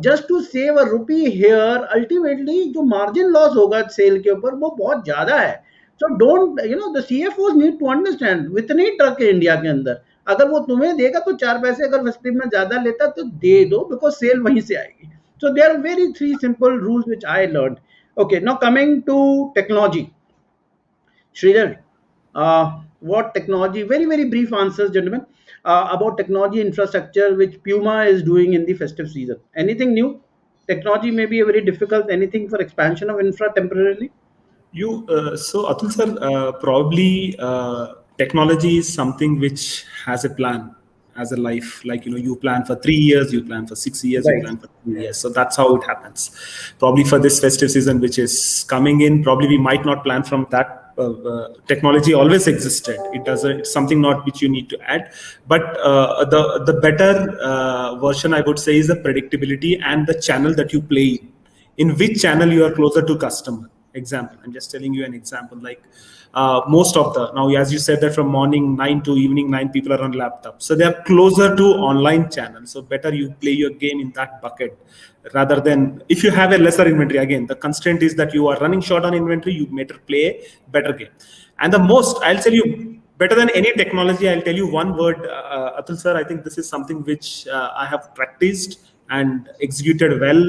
Just to save a rupee here, ultimately जो margin loss होगा sale के ऊपर वो बहुत ज़्यादा है. So don't, the CFOs need to understand, कितने truck है India के अंदर, अगर वो तुम्हें देगा तो 4 पैसे, अगर फेस्टिव में ज्यादा लेता तो दे दो, बिकॉज सेल वहीं से आएगी. So there are very 3 simple rules which I learned. Okay, now coming to technology. Sridhar, what technology? Very very brief answers, gentlemen, about technology infrastructure which Puma is doing in the festive season. Anything new? Technology may be a very difficult. Anything for expansion of infra temporarily? So Atul sir, probably technology is something which has a plan, as a life. Like you plan for 3 years, you plan for 6 years, you Right. plan for 2 years. So that's how it happens. Probably for this festive season, which is coming in, probably we might not plan from that. Technology always existed. It doesn't. It's something not which you need to add. But the better version, I would say, is the predictability and the channel that you play in which channel you are closer to customer. Example, I'm just telling you an example. Like most of the now, as you said, that from morning 9 to evening 9, people are on laptop, so they are closer to online channel. So better you play your game in that bucket, rather than if you have a lesser inventory. Again, the constraint is that you are running short on inventory. You better play a better game. And the most, I'll tell you, better than any technology, I'll tell you one word, Atul sir. I think this is something which I have practiced and executed well,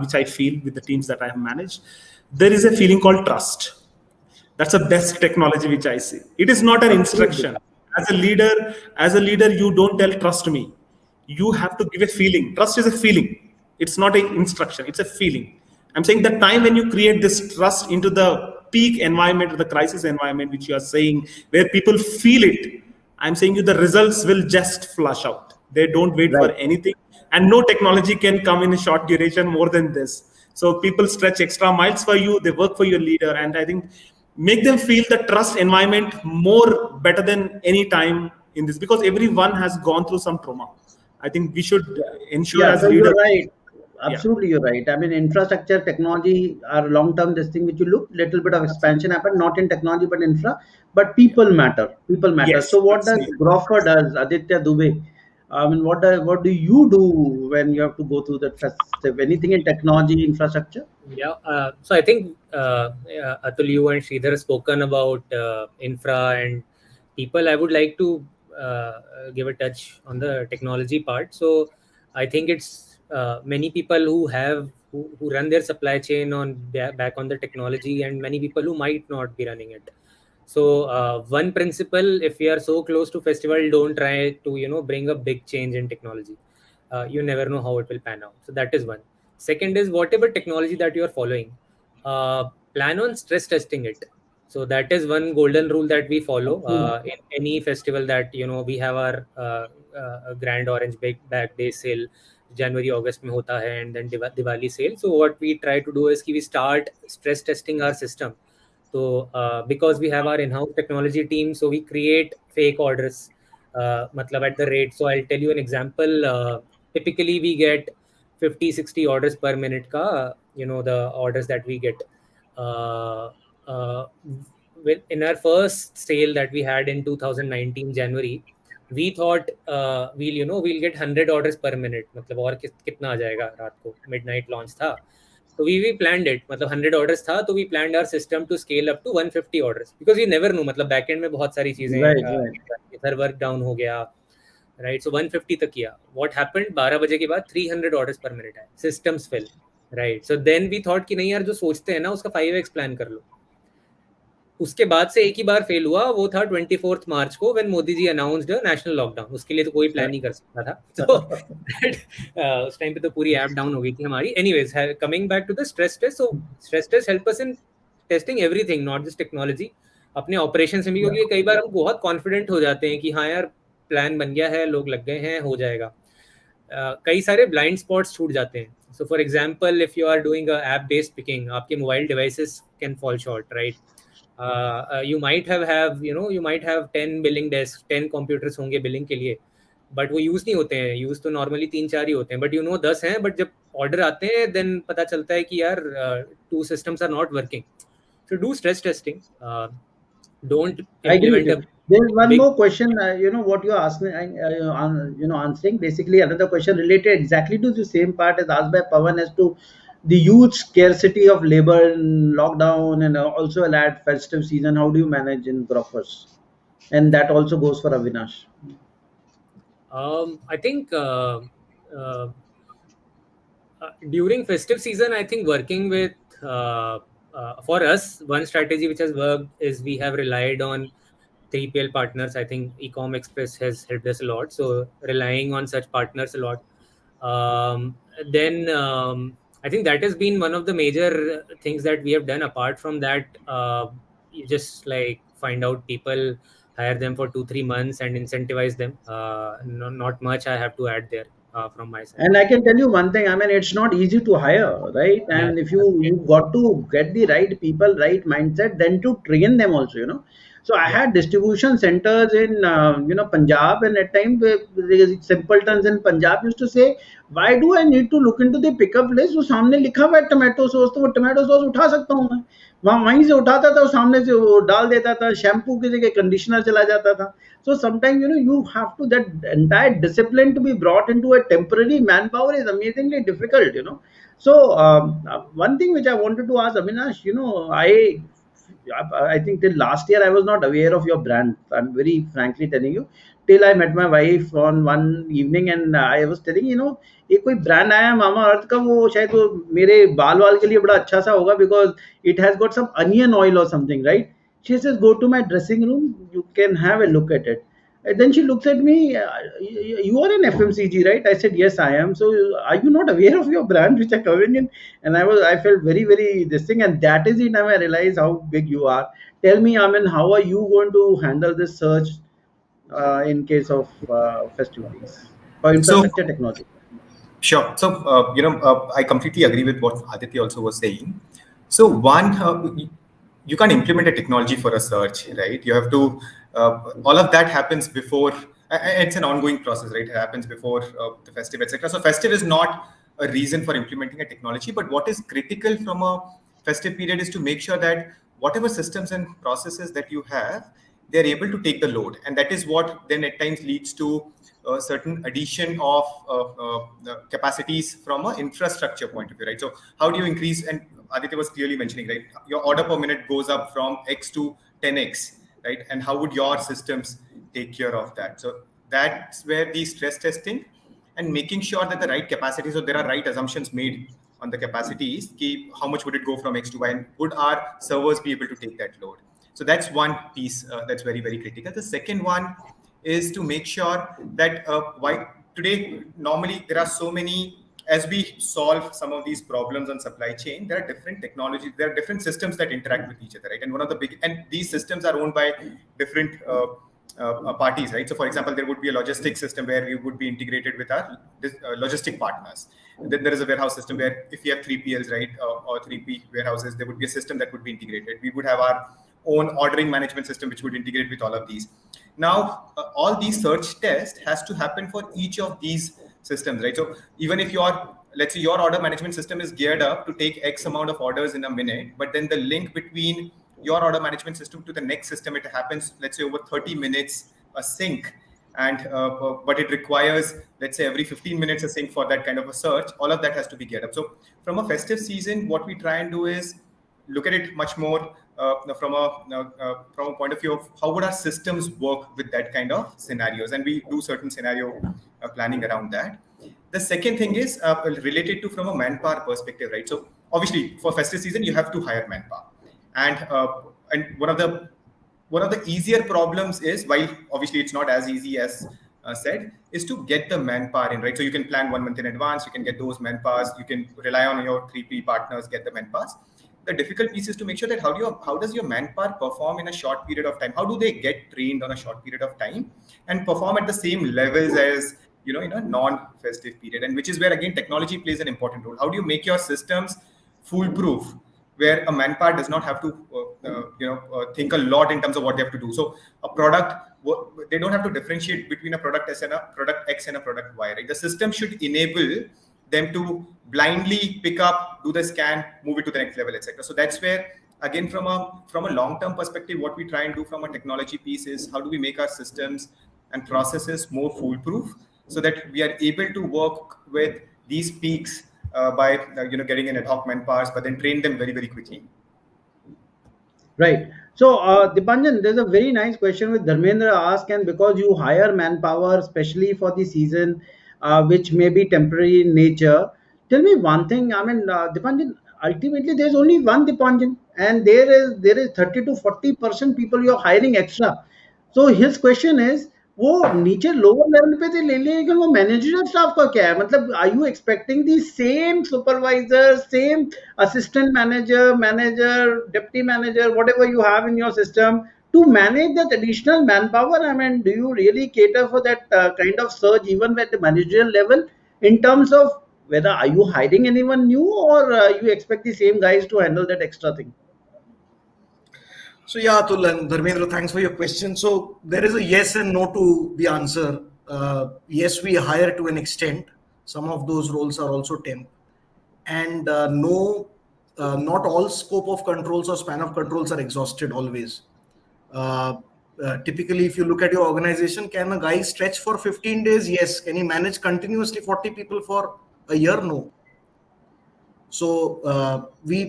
which I feel with the teams that I have managed. There is a feeling called trust. That's the best technology which I see. It is not an instruction. As a leader, you don't tell trust me. You have to give a feeling. Trust is a feeling. It's not an instruction. It's a feeling. I'm saying the time when you create this trust into the peak environment or the crisis environment, which you are saying, where people feel it, I'm saying you the results will just flush out. They don't wait for anything, and no technology can come in a short duration more than this. So people stretch extra miles for you. They work for your leader, and I think make them feel the trust environment more better than any time in this, because everyone has gone through some trauma. I think we should ensure Yeah, as so leader. you're right. Yeah. Absolutely, you're right. I mean, infrastructure, technology are long-term this thing which you look, little bit of expansion happen, not in technology but infra, but people matter. People matter. Yes, So what that's does needed. Grofer does, Aditya Dubey? I mean, what do you do when you have to go through that festive? Anything in technology, infrastructure? Yeah, so I think Atul, you and Sridhar have spoken about infra and people. I would like to give a touch on the technology part. So I think it's many people who run their supply chain back on the technology, and many people who might not be running it. So one principle, if we are so close to festival, don't try to bring a big change in technology. You never know how it will pan out. So that is one. Second is whatever technology that you are following, plan on stress testing it. So that is one golden rule that we follow in any festival that we have our Grand Orange Bag Day sale. January August में होता है, and then Diwali sale. So what we try to do is we start stress testing our system. So because we have our in-house technology team, so we create fake orders matlab at the rate. So I'll tell you an example. Typically we get 50-60 orders per minute ka, the orders that we get. In our first sale that we had in 2019 January, we thought we'll get 100 orders per minute. मतलब और कितना आ जाएगा रात को, midnight launch था. So we planned it. मतलब 100 orders था, तो we planned our system to scale up to 150 orders, because we never knew. मतलब backend में बहुत सारी चीजें, इधर work down हो गया, right? So 150 तक किया. What happened? 12 बजे के बाद 300 orders per minute आए. Systems fell, right? So then we thought कि नहीं यार, जो सोचते हैं ना उसका 5x plan कर लो. उसके बाद से एक ही बार फेल हुआ, वो था 24 मार्च को, when Modi ji announced national lockdown. उसके लिए तो कोई प्लान नहीं कर सकता था. तो उस टाइम पे तो पूरी ऐप डाउन हो गई थी हमारी. Anyways, coming back to the stress test. So stress test help us in testing everything, not just technology, अपने ऑपरेशन से भी. क्योंकि कई बार हम बहुत कॉन्फिडेंट हो जाते हैं कि हाँ यार प्लान बन गया है, लोग लग गए हैं, हो जाएगा. कई सारे ब्लाइंड स्पॉट्स छूट जाते हैं. So for example, if you are doing app based picking, आपके mobile devices can fall short, right? You might have 10 billing desks, 10 computers होंगे बिलिंग के लिए, बट वो यूज नहीं होते हैं. यूज तो नॉर्मली 3-4 ही होते हैं, बट 10 हैं, बट जब ऑर्डर आते हैं देन पता चलता है कि यार 2 systems are not working. So do stress testing. Don't implement There's one more question. What you're asking, answering. Basically, another question related exactly to the same part is asked by Pawan as to the huge scarcity of labor in lockdown, and also at festive season. How do you manage in Grofers? And that also goes for Avinash. I think during festive season, I think working with for us, one strategy which has worked is we have relied on 3PL partners. I think Ecom Express has helped us a lot. So relying on such partners a lot. Then I think that has been one of the major things that we have done. Apart from that, you just like find out people, hire them for 2-3 months and incentivize them. Not much I have to add there from my side. And I can tell you one thing, I mean, it's not easy to hire, right? Yeah. And if you got to get the right people, right mindset, then to train them also, you know. So I had distribution centers in, Punjab, and at times the simpletons in Punjab used to say, why do I need to look into the pickup list? वो सामने लिखा हुआ है tomato sauce, तो वो tomato sauce उठा सकता हूँ मैं, वहाँ वहीं से उठाता था, सामने से वो डाल देता था, शैम्पू की जगह कंडीशनर चला जाता था. So sometimes, you have to, that entire discipline to be brought into a temporary manpower is amazingly difficult. So one thing which I wanted to ask Avinash, I think till last year I was not aware of your brand. I'm very frankly telling you. Till I met my wife on one evening and I was telling, एक कोई brand आया है मामा अर्थ का, वो शायद वो मेरे बाल वाल के लिए बड़ा अच्छा सा होगा, because it has got some onion oil or something, right? She says, go to my dressing room, you can have a look at it. And then she looks at me, you are in FMCG, right? I said, yes, I am. So are you not aware of your brand which are coming in? And I felt very, very this thing. And that is the time I realized how big you are. Tell me, Amin, how are you going to handle this search in case of festivities for infrastructure technology? Sure. So, I completely agree with what Aditya also was saying. So, one, you can't implement a technology for a search, right? You have to, all of that happens before, it's an ongoing process, right? It happens before the festive, etc. So, festive is not a reason for implementing a technology, but what is critical from a festive period is to make sure that whatever systems and processes that you have, they're able to take the load. And that is what then at times leads to a certain addition of capacities from an infrastructure point of view, right? So how do you increase, and Aditya was clearly mentioning, right? Your order per minute goes up from X to 10X, right? And how would your systems take care of that? So that's where the stress testing and making sure that the right capacity, so there are right assumptions made on the capacities, how much would it go from X to Y, and would our servers be able to take that load? So that's one piece that's very, very critical. The second one is to make sure that why today, normally there are so many, as we solve some of these problems on supply chain, there are different technologies, there are different systems that interact with each other, right? And one of the big, and these systems are owned by different parties, right? So for example, there would be a logistics system where we would be integrated with our logistic partners. Then there is a warehouse system where if you have 3PLs, right, or 3P warehouses, there would be a system that would be integrated. We would have our own ordering management system which would integrate with all of these. Now, all these search tests has to happen for each of these systems, right? So even if let's say your order management system is geared up to take X amount of orders in a minute, but then the link between your order management system to the next system, it happens, let's say over 30 minutes, a sync. And but it requires, let's say every 15 minutes a sync for that kind of a search. All of that has to be geared up. So from a festive season, what we try and do is look at it much more from a point of view of how would our systems work with that kind of scenarios, and we do certain scenario planning around that. The second thing is related to from a manpower perspective, right? So obviously for festive season you have to hire manpower, and one of the easier problems is, while obviously it's not as easy as said, is to get the manpower in, right? So you can plan 1 month in advance, you can get those manpowers, you can rely on your 3P partners, get the manpowers. The difficult piece is to make sure that how does your manpower perform in a short period of time? How do they get trained on a short period of time and perform at the same levels as in a non-festive period? And which is where again technology plays an important role. How do you make your systems foolproof, where a manpower does not have to think a lot in terms of what they have to do? So a product, they don't have to differentiate between a product S and a product X and a product Y, right? The system should enable them to blindly pick up, do the scan, move it to the next level, etc. So that's where, again, from a long-term perspective, what we try and do from a technology piece is how do we make our systems and processes more foolproof so that we are able to work with these peaks by getting in ad hoc manpowers, but then train them very, very quickly. Right. So, Dipanjan, there's a very nice question with Dharmendra asked, and because you hire manpower, especially for the season, which may be temporary in nature, tell me one thing. I mean, Dipanjan, ultimately there's only one Dipanjan, and there is 30 to 40% people you're hiring extra. So his question is, वो नीचे lower level पे थे ले लिए लेकिन वो managerial staff का क्या है मतलब are you expecting the same supervisor same assistant manager, deputy manager, whatever you have in your system to manage that additional manpower? I mean, do you really cater for that kind of surge even at the managerial level in terms of whether are you hiring anyone new or you expect the same guys to handle that extra thing? So yeah, Atul and Dharmendra, thanks for your question. So there is a yes and no to the answer. Yes, we hire to an extent. Some of those roles are also temp. And no, not all scope of controls or span of controls are exhausted always. Typically, if you look at your organization, can a guy stretch for 15 days? Yes. Can he manage continuously 40 people for a year? No. So we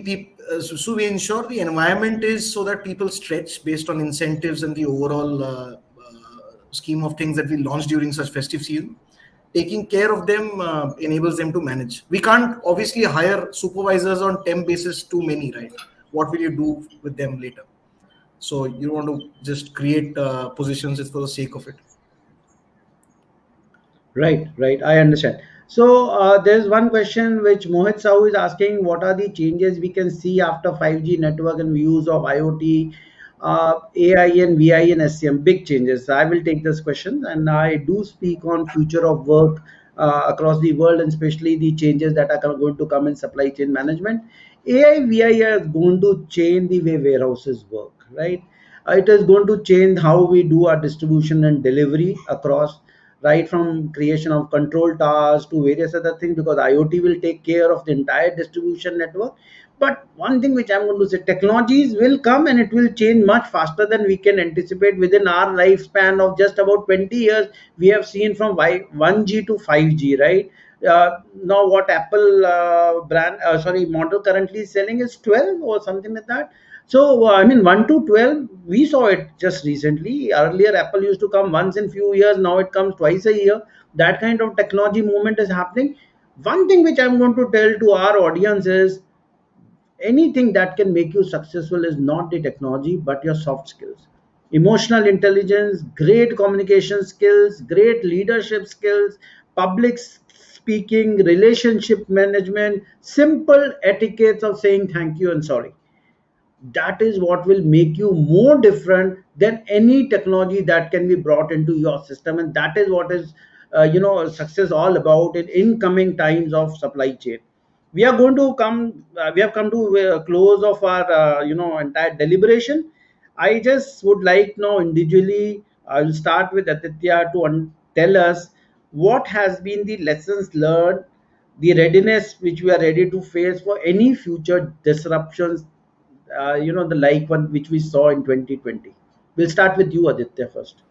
ensure the environment is so that people stretch based on incentives and the overall scheme of things that we launch during such festive season. Taking care of them enables them to manage. We can't obviously hire supervisors on temp basis too many, right? What will you do with them later? So you want to just create positions just for the sake of it. Right, right. I understand. So there's one question which Mohit Sahu is asking: what are the changes we can see after 5G network and use of IoT, AI and VI and SCM? Big changes. I will take this question, and I do speak on future of work across the world, and especially the changes that are going to come in supply chain management. AI, VI is going to change the way warehouses work, right? It is going to change how we do our distribution and delivery across, right from creation of control towers to various other things, because IoT will take care of the entire distribution network. But one thing which I'm going to say, technologies will come and it will change much faster than we can anticipate. Within our lifespan of just about 20 years, we have seen from 1G to 5G, right? Now what Apple model currently is selling is 12 or something like that. So I mean 1 to 12, we saw it just recently. Earlier Apple used to come once in few years, now it comes twice a year. That kind of technology movement is happening. One thing which I'm going to tell to our audience is, anything that can make you successful is not the technology but your soft skills, emotional intelligence, great communication skills, great leadership skills, public speaking, relationship management, simple etiquettes of saying thank you and sorry. That is what will make you more different than any technology that can be brought into your system, and that is what is success all about in incoming times of supply chain. We are going to come we have come to a close of our entire deliberation. I just would like now individually, I will start with Aditya to tell us what has been the lessons learned, the readiness which we are ready to face for any future disruptions, the like one which we saw in 2020. We'll start with you, Aditya, first.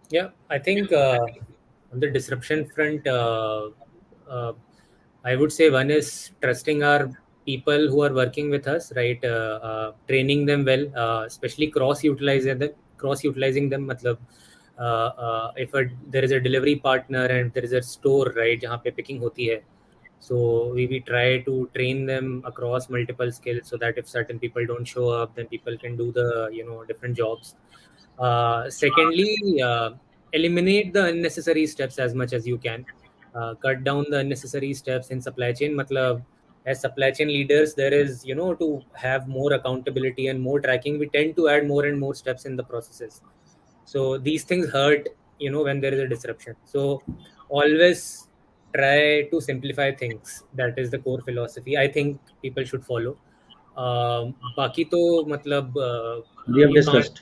Yeah, I think on the disruption front, I would say one is trusting our people who are working with us, right? Training them well, especially cross-utilizing them. Matlab, if there is a delivery partner and there is a store, right, जहाँ पे picking होती है, so we try to train them across multiple skills so that if certain people don't show up, then people can do the different jobs. Secondly, eliminate the unnecessary steps as much as you can. Cut down the unnecessary steps in supply chain. Matlab, as supply chain leaders, there is to have more accountability and more tracking, we tend to add more and more steps in the processes. So these things hurt when there is a disruption. So always try to simplify things. That is the core philosophy I think people should follow. बाकी तो मतलब We have discussed.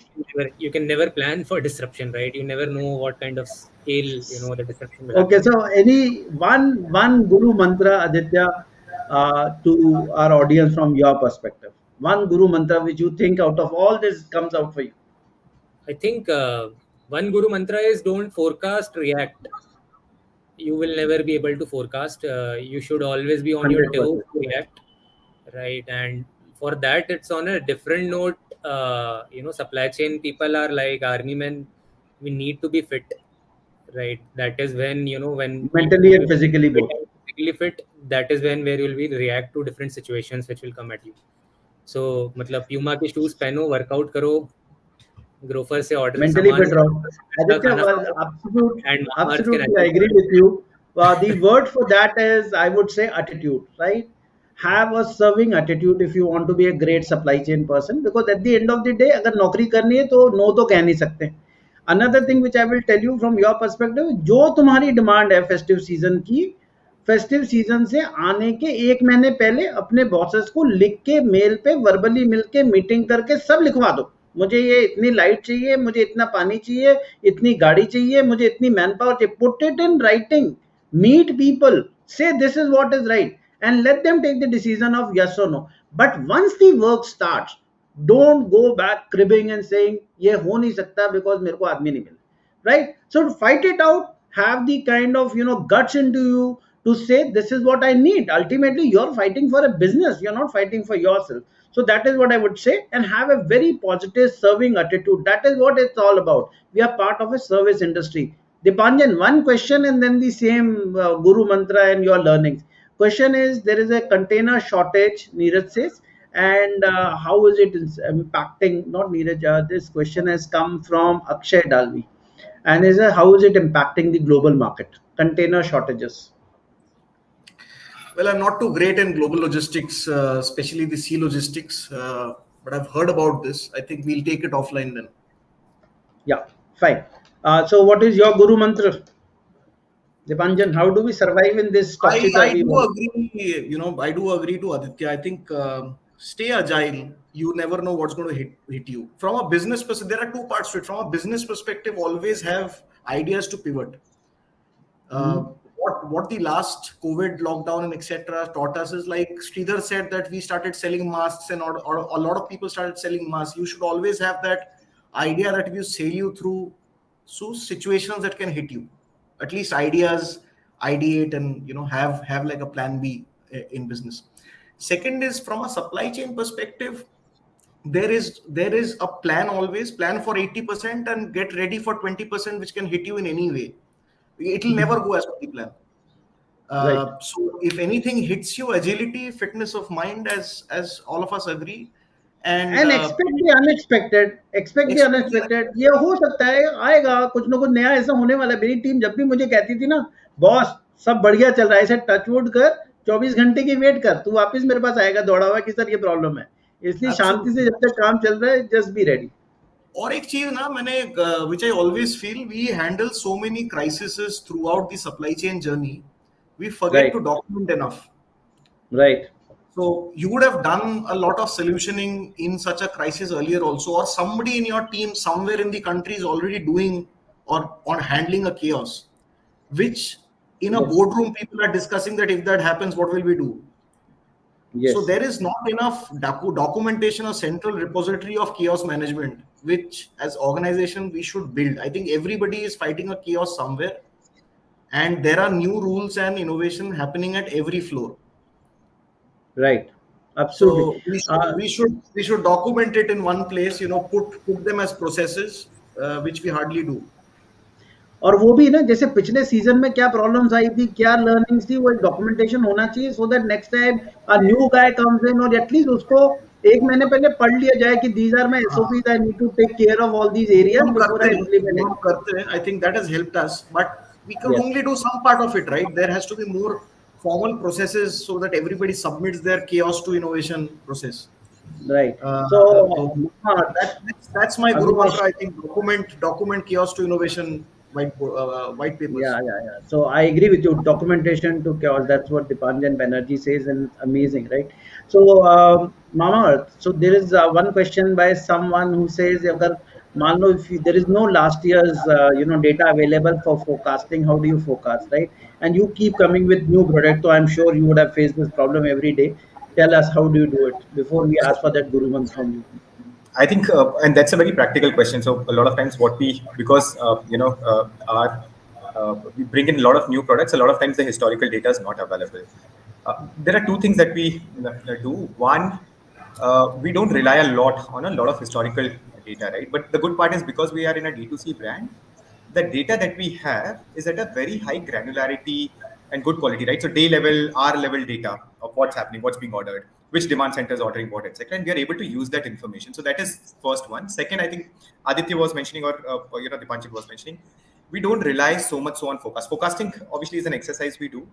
you can never plan for disruption, right? You never know what kind of scale the disruption will Okay, happen. so any one guru mantra, Aditya, to our audience from your perspective. One guru mantra which you think out of all this comes out for you. I think one guru mantra is don't forecast, react. You will never be able to forecast. You should always be on your toes 100%. to react, right? And for that, it's on a different note. Supply chain people are like army men. We need to be fit, right? That is when, when Mentally and physically both. physically fit, that is when where you will be react to different situations which will come at you. So मतलब Puma के shoes पहनो, workout करो, Grofers से order Mentally सामान, fit रहो. Aditya, खाना well, खाओ, and Mamaearth के absolutely, I natural agree with you. The word for that is, I would say, attitude, right? Have a serving attitude if you want to be a great supply chain person, because at the end of the day, अगर नौकरी करनी है तो no तो कह नहीं सकते. Another thing which I will tell you from your perspective, जो तुम्हारी डिमांड है फेस्टिव सीजन की, फेस्टिव सीजन से आने के 1 महीने पहले अपने बॉसेस को लिख के मेल पे वर्बली मिल के मीटिंग करके सब लिखवा दो. मुझे ये इतनी लाइट चाहिए, मुझे इतना पानी चाहिए, इतनी गाड़ी चाहिए, मुझे इतनी मैन पावर चाहिए. Put it in writing, meet people, say this is what is right, and let them take the decision of yes or no. But once the work starts, don't go back cribbing and saying ये हो नहीं सकता because मेरे को आदमी नहीं मिला, right? So fight it out, have the kind of guts into you to say this is what I need. Ultimately you're fighting for a business, you're not fighting for yourself. So that is what I would say, and have a very positive serving attitude. That is what it's all about. We are part of a service industry. Dipanjan, one question and then the same guru mantra and your learnings. Question is, there is a container shortage, Neeraj says, and how is it impacting, not Neeraj, this question has come from Akshay Dalvi, and is how is it impacting the global market, container shortages? Well, I'm not too great in global logistics, especially the sea logistics, but I've heard about this. I think we'll take it offline then. Yeah, fine. So what is your guru mantra? Dipanjan, how do we survive in this topsy-turvy world? I do agree to Aditya. I think stay agile. You never know what's going to hit you. From a business perspective, there are two parts to it. From a business perspective, always have ideas to pivot. What the last COVID lockdown and etc. taught us is, like Sridhar said, that we started selling masks and or a lot of people started selling masks. You should always have that idea that will sail you through situations that can hit you. At least ideas, ideate, and have like a plan B in business. Second is, from a supply chain perspective, there is a plan, always plan for 80% and get ready for 20%, which can hit you in any way. It will never go as per the plan. Right. So if anything hits you, agility, fitness of mind, as all of us agree, and expect the unexpected. Expect the unexpected. ये हो सकता है, आएगा कुछ ना कुछ नया ऐसा होने वाला है. मेरी टीम जब भी मुझे कहती थी ना, बॉस सब बढ़िया चल रहा है, ऐसे टचवुड कर, 24 घंटे की वेट कर, तू वापस मेरे पास आएगा दौड़ा हुआ कि सर ये प्रॉब्लम है. इसलिए शांति से जब तक काम चल रहा है, जस्ट बी रेडी. और एक चीज ना, मैंने which I always feel, we handle so many crises throughout the supply chain journey, we forget to document enough. Right. So you would have done a lot of solutioning in such a crisis earlier also, or somebody in your team somewhere in the country is already doing or on handling a chaos, which in a boardroom people are discussing that if that happens, what will we do? Yes. So there is not enough documentation or central repository of chaos management, which as organization we should build. I think everybody is fighting a chaos somewhere, and there are new rules and innovation happening at every floor. Right. Absolutely. So we should document it in one place, put them as processes, which we hardly do. और वो भी ना, जैसे पिछले season में क्या problems आई थी, क्या लर्निंग्स थी, वो डॉक्यूमेंटेशन होना चाहिए, so that next time a new guy comes in, और एटलीस्ट उसको 1 महीने पहले पढ़ लिया जाए कि these are my SOPs, I need to take care of all these areas before I implement it. I think that has helped us, but we can only do some part of it, right? There has to be more formal processes so that everybody submits their chaos to innovation process. Right. That's my guru mantra. I think document chaos to innovation. White papers. Yeah. So I agree with you. Documentation to chaos. That's what Dipanjan Banerjee says, and amazing, right? So Mamaearth. So there is one question by someone who says, "Agar मान लो if there is no last year's data available for forecasting, how do you forecast, right? And you keep coming with new product, so I'm sure you would have faced this problem every day. Tell us, how do you do it before we ask for that guru mantra from you?" I think, and that's a very practical question. So a lot of times we bring in a lot of new products. A lot of times the historical data is not available. There are two things that we do. One, we don't rely a lot on a lot of historical data, right? But the good part is because we are in a D2C brand, the data that we have is at a very high granularity and good quality, right? So day level, hour level data of what's happening, what's being ordered, which demand center is ordering what, etc. And we are able to use that information. So that is first one. Second, I think Aditya was mentioning, or Dipanjan was mentioning, we don't rely so much on forecast. Forecasting obviously is an exercise we do.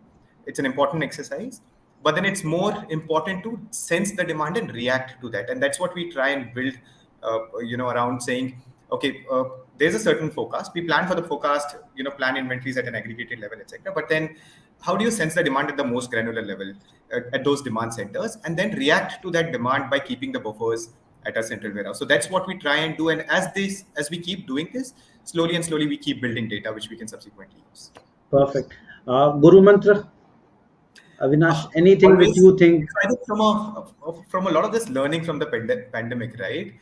It's an important exercise, but then it's more important to sense the demand and react to that. And that's what we try and build, around saying, okay, there's a certain forecast. We plan for the forecast, plan inventories at an aggregated level, etc. But then how do you sense the demand at the most granular level at those demand centers, and then react to that demand by keeping the buffers at our central warehouse? So that's what we try and do. And as we keep doing this, slowly and slowly, we keep building data, which we can subsequently use. Perfect. Guru Mantra, Avinash, anything Always, which you think? I think from a lot of this learning from the pandemic, right?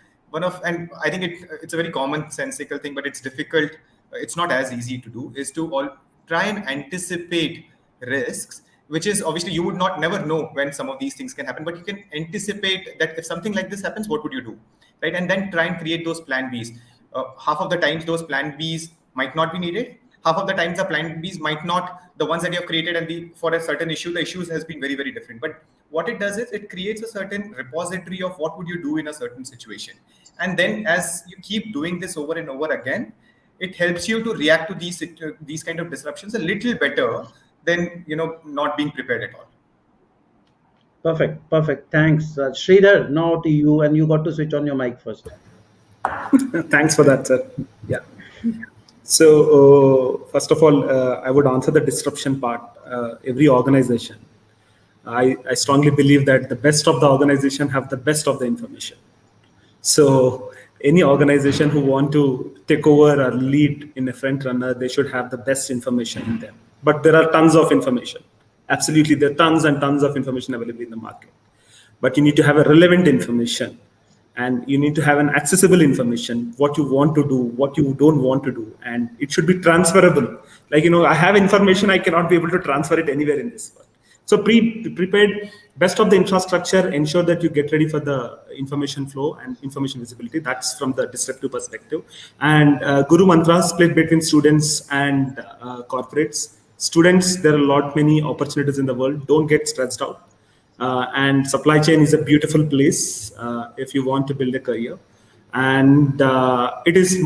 And I think it's a very commonsensical thing, but it's difficult. It's not as easy to do. Is to try and anticipate risks, which is obviously you would never know when some of these things can happen, but you can anticipate that if something like this happens, what would you do, right? And then try and create those plan Bs. Half of the times those plan Bs might not be needed. Half of the times the plan Bs might not, the ones that you have created, and for a certain issue, the issues has been very, very different. But what it does is it creates a certain repository of what would you do in a certain situation. And then as you keep doing this over and over again, it helps you to react to these kind of disruptions a little better than, not being prepared at all. Perfect. Thanks. Sridhar, now to you, and you got to switch on your mic first. Thanks for that, sir. Yeah. So first of all, I would answer the disruption part. Every organization, I strongly believe that the best of the organization have the best of the information. So any organization who want to take over or lead in a front runner, they should have the best information in them. But there are tons of information. Absolutely, there are tons and tons of information available in the market. But you need to have a relevant information, and you need to have an accessible information, what you want to do, what you don't want to do, and it should be transferable. Like, I have information, I cannot be able to transfer it anywhere in this world. So prepared, best of the infrastructure, ensure that you get ready for the information flow and information visibility. That's from the disruptive perspective. And Guru Mantra split between students and corporates. Students, there are many opportunities in the world. Don't get stressed out. And supply chain is a beautiful place if you want to build a career. And it is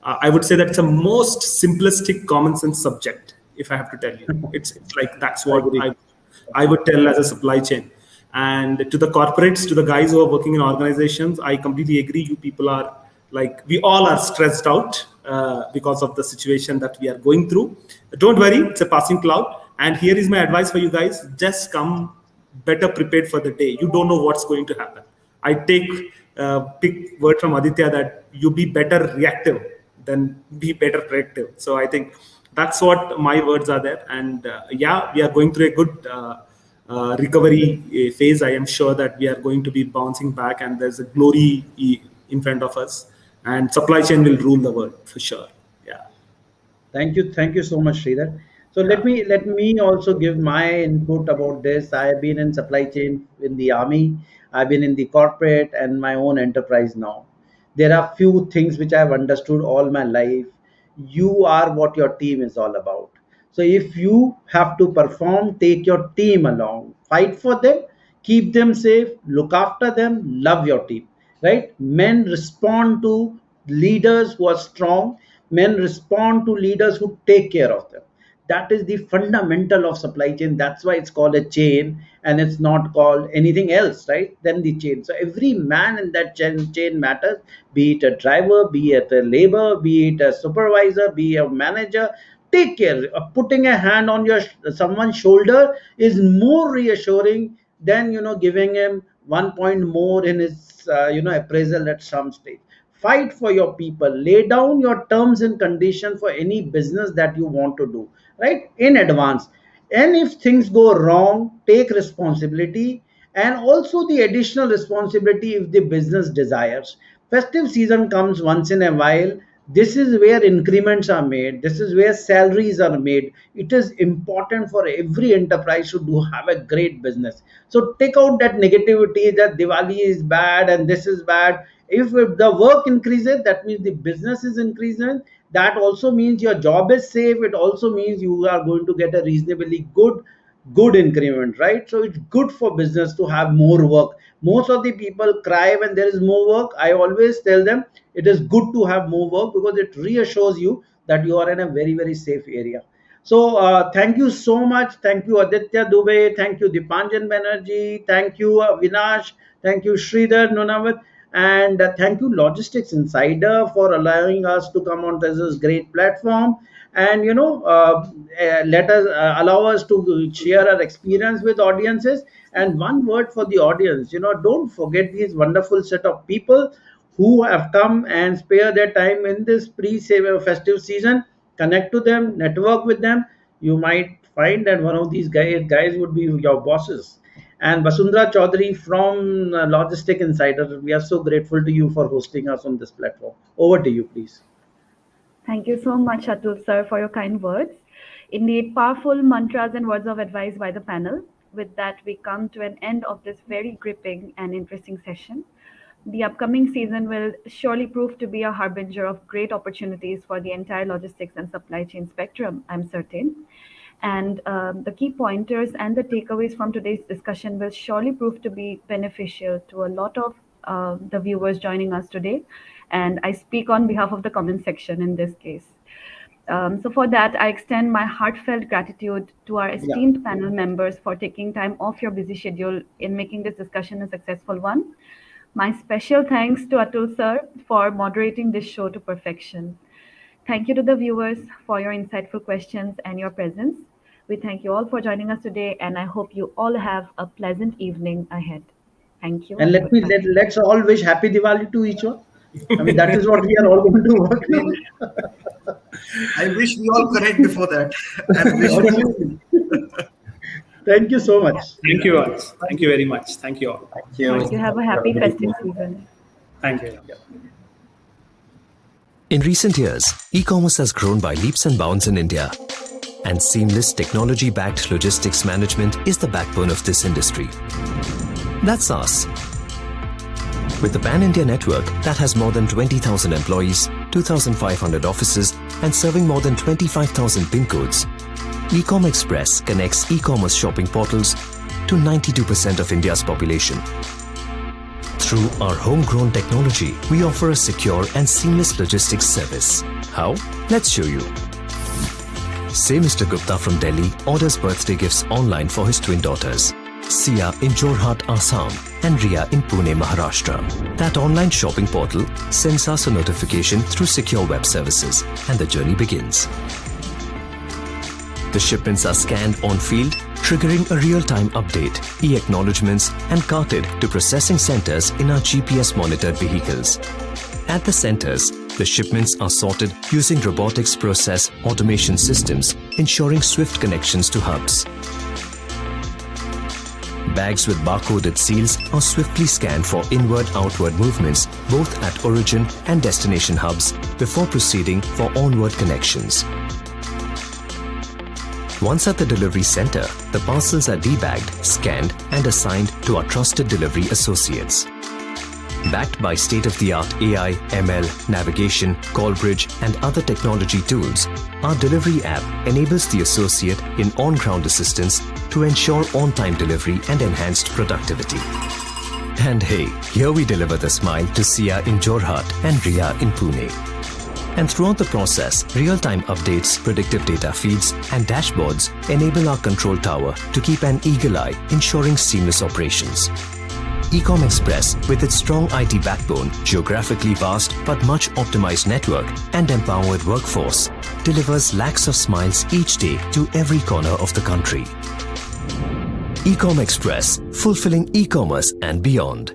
I would say that's a most simplistic common sense subject, if I have to tell you. It's like, that's what I would tell as a supply chain. And to the corporates, to the guys who are working in organizations, I completely agree. You people are we all are stressed out because of the situation that we are going through. Don't worry, it's a passing cloud. And here is my advice for you guys. Just come better prepared for the day. You don't know what's going to happen. I take big word from Aditya that you be better reactive than be better predictive. So I think that's what my words are there. And we are going through a good recovery phase. I am sure that we are going to be bouncing back, and there's a glory in front of us. And supply chain will rule the world for sure. Yeah. Thank you so much, Sridhar. So let me also give my input about this. I have been in supply chain in the army. I've been in the corporate and my own enterprise now. There are few things which I've understood all my life. You are what your team is all about. So if you have to perform, take your team along, fight for them, keep them safe, look after them, love your team, right? Men respond to leaders who are strong. Men respond to leaders who take care of them. That is the fundamental of supply chain. That's why it's called a chain, and it's not called anything else, right? Than the chain. So every man in that chain matters, be it a driver, be it a labor, be it a supervisor, be a manager. Take care. Putting a hand on someone's shoulder is more reassuring than giving him 1 point more in his appraisal at some stage. Fight for your people. Lay down your terms and conditions for any business that you want to do, right, in advance. And if things go wrong, take responsibility, and also the additional responsibility if the business desires. Festive season comes once in a while. This is where increments are made. This is where salaries are made. It is important for every enterprise to have a great business. So take out that negativity that Diwali is bad and this is bad. If the work increases, that means the business is increasing. That also means your job is safe. It also means you are going to get a reasonably good increment, right? So it's good for business to have more work. Most of the people cry when there is more work. I always tell them it is good to have more work because it reassures you that you are in a very safe area. So thank you so much. Thank you Aditya Dubey. Thank you Dipanjan Banerjee. Thank you Avinash. Thank you Sridhar Nunavat. And thank you Logistics Insider for allowing us to come on this great platform. And let us allow us to share our experience with audiences. And one word for the audience, don't forget these wonderful set of people who have come and spare their time in this festive season. Connect to them, network with them. You might find that one of these guys would be your bosses. And Basundhara Chaudhary from Logistic Insider, we are so grateful to you for hosting us on this platform. Over to you, please. Thank you so much, Atul sir, for your kind words. Indeed, powerful mantras and words of advice by the panel. With that, we come to an end of this very gripping and interesting session. The upcoming season will surely prove to be a harbinger of great opportunities for the entire logistics and supply chain spectrum, I'm certain. And the key pointers and the takeaways from today's discussion will surely prove to be beneficial to a lot of the viewers joining us today. And I speak on behalf of the comment section in this case. So for that, I extend my heartfelt gratitude to our esteemed panel members for taking time off your busy schedule in making this discussion a successful one. My special thanks to Atul sir for moderating this show to perfection. Thank you to the viewers for your insightful questions and your presence. We thank you all for joining us today, and I hope you all have a pleasant evening ahead. Thank you. And let's all wish Happy Diwali to each one. I mean, that is what we are all going to work on. I wish we all connect before that. Thank you so much. Thank you all. Thank you very much. Thank you all. Thank you. Have a happy festive season. Thank you. In recent years, e-commerce has grown by leaps and bounds in India, and seamless technology-backed logistics management is the backbone of this industry. That's us. With the Pan-India network that has more than 20,000 employees, 2,500 offices, and serving more than 25,000 PIN codes, Ecom Express connects e-commerce shopping portals to 92% of India's population. Through our homegrown technology, we offer a secure and seamless logistics service. How? Let's show you. Say Mr. Gupta from Delhi orders birthday gifts online for his twin daughters, Sia in Jorhat, Assam, and Ria in Pune, Maharashtra. That online shopping portal sends us a notification through secure web services, and the journey begins. The shipments are scanned on field, triggering a real-time update, e-acknowledgements, and carted to processing centers in our GPS-monitored vehicles. At the centers, the shipments are sorted using robotics process automation systems, ensuring swift connections to hubs. Bags with barcoded seals are swiftly scanned for inward-outward movements both at origin and destination hubs before proceeding for onward connections. Once at the delivery center, the parcels are debagged, scanned, and assigned to our trusted delivery associates. Backed by state-of-the-art AI, ML, navigation, call bridge, and other technology tools, our delivery app enables the associate in on-ground assistance to ensure on-time delivery and enhanced productivity. And hey, here we deliver the smile to Sia in Jorhat and Ria in Pune. And throughout the process, real-time updates, predictive data feeds, and dashboards enable our control tower to keep an eagle eye, ensuring seamless operations. Ecom Express, with its strong IT backbone, geographically vast but much optimized network, and empowered workforce, delivers lakhs of smiles each day to every corner of the country. Ecom Express, fulfilling e-commerce and beyond.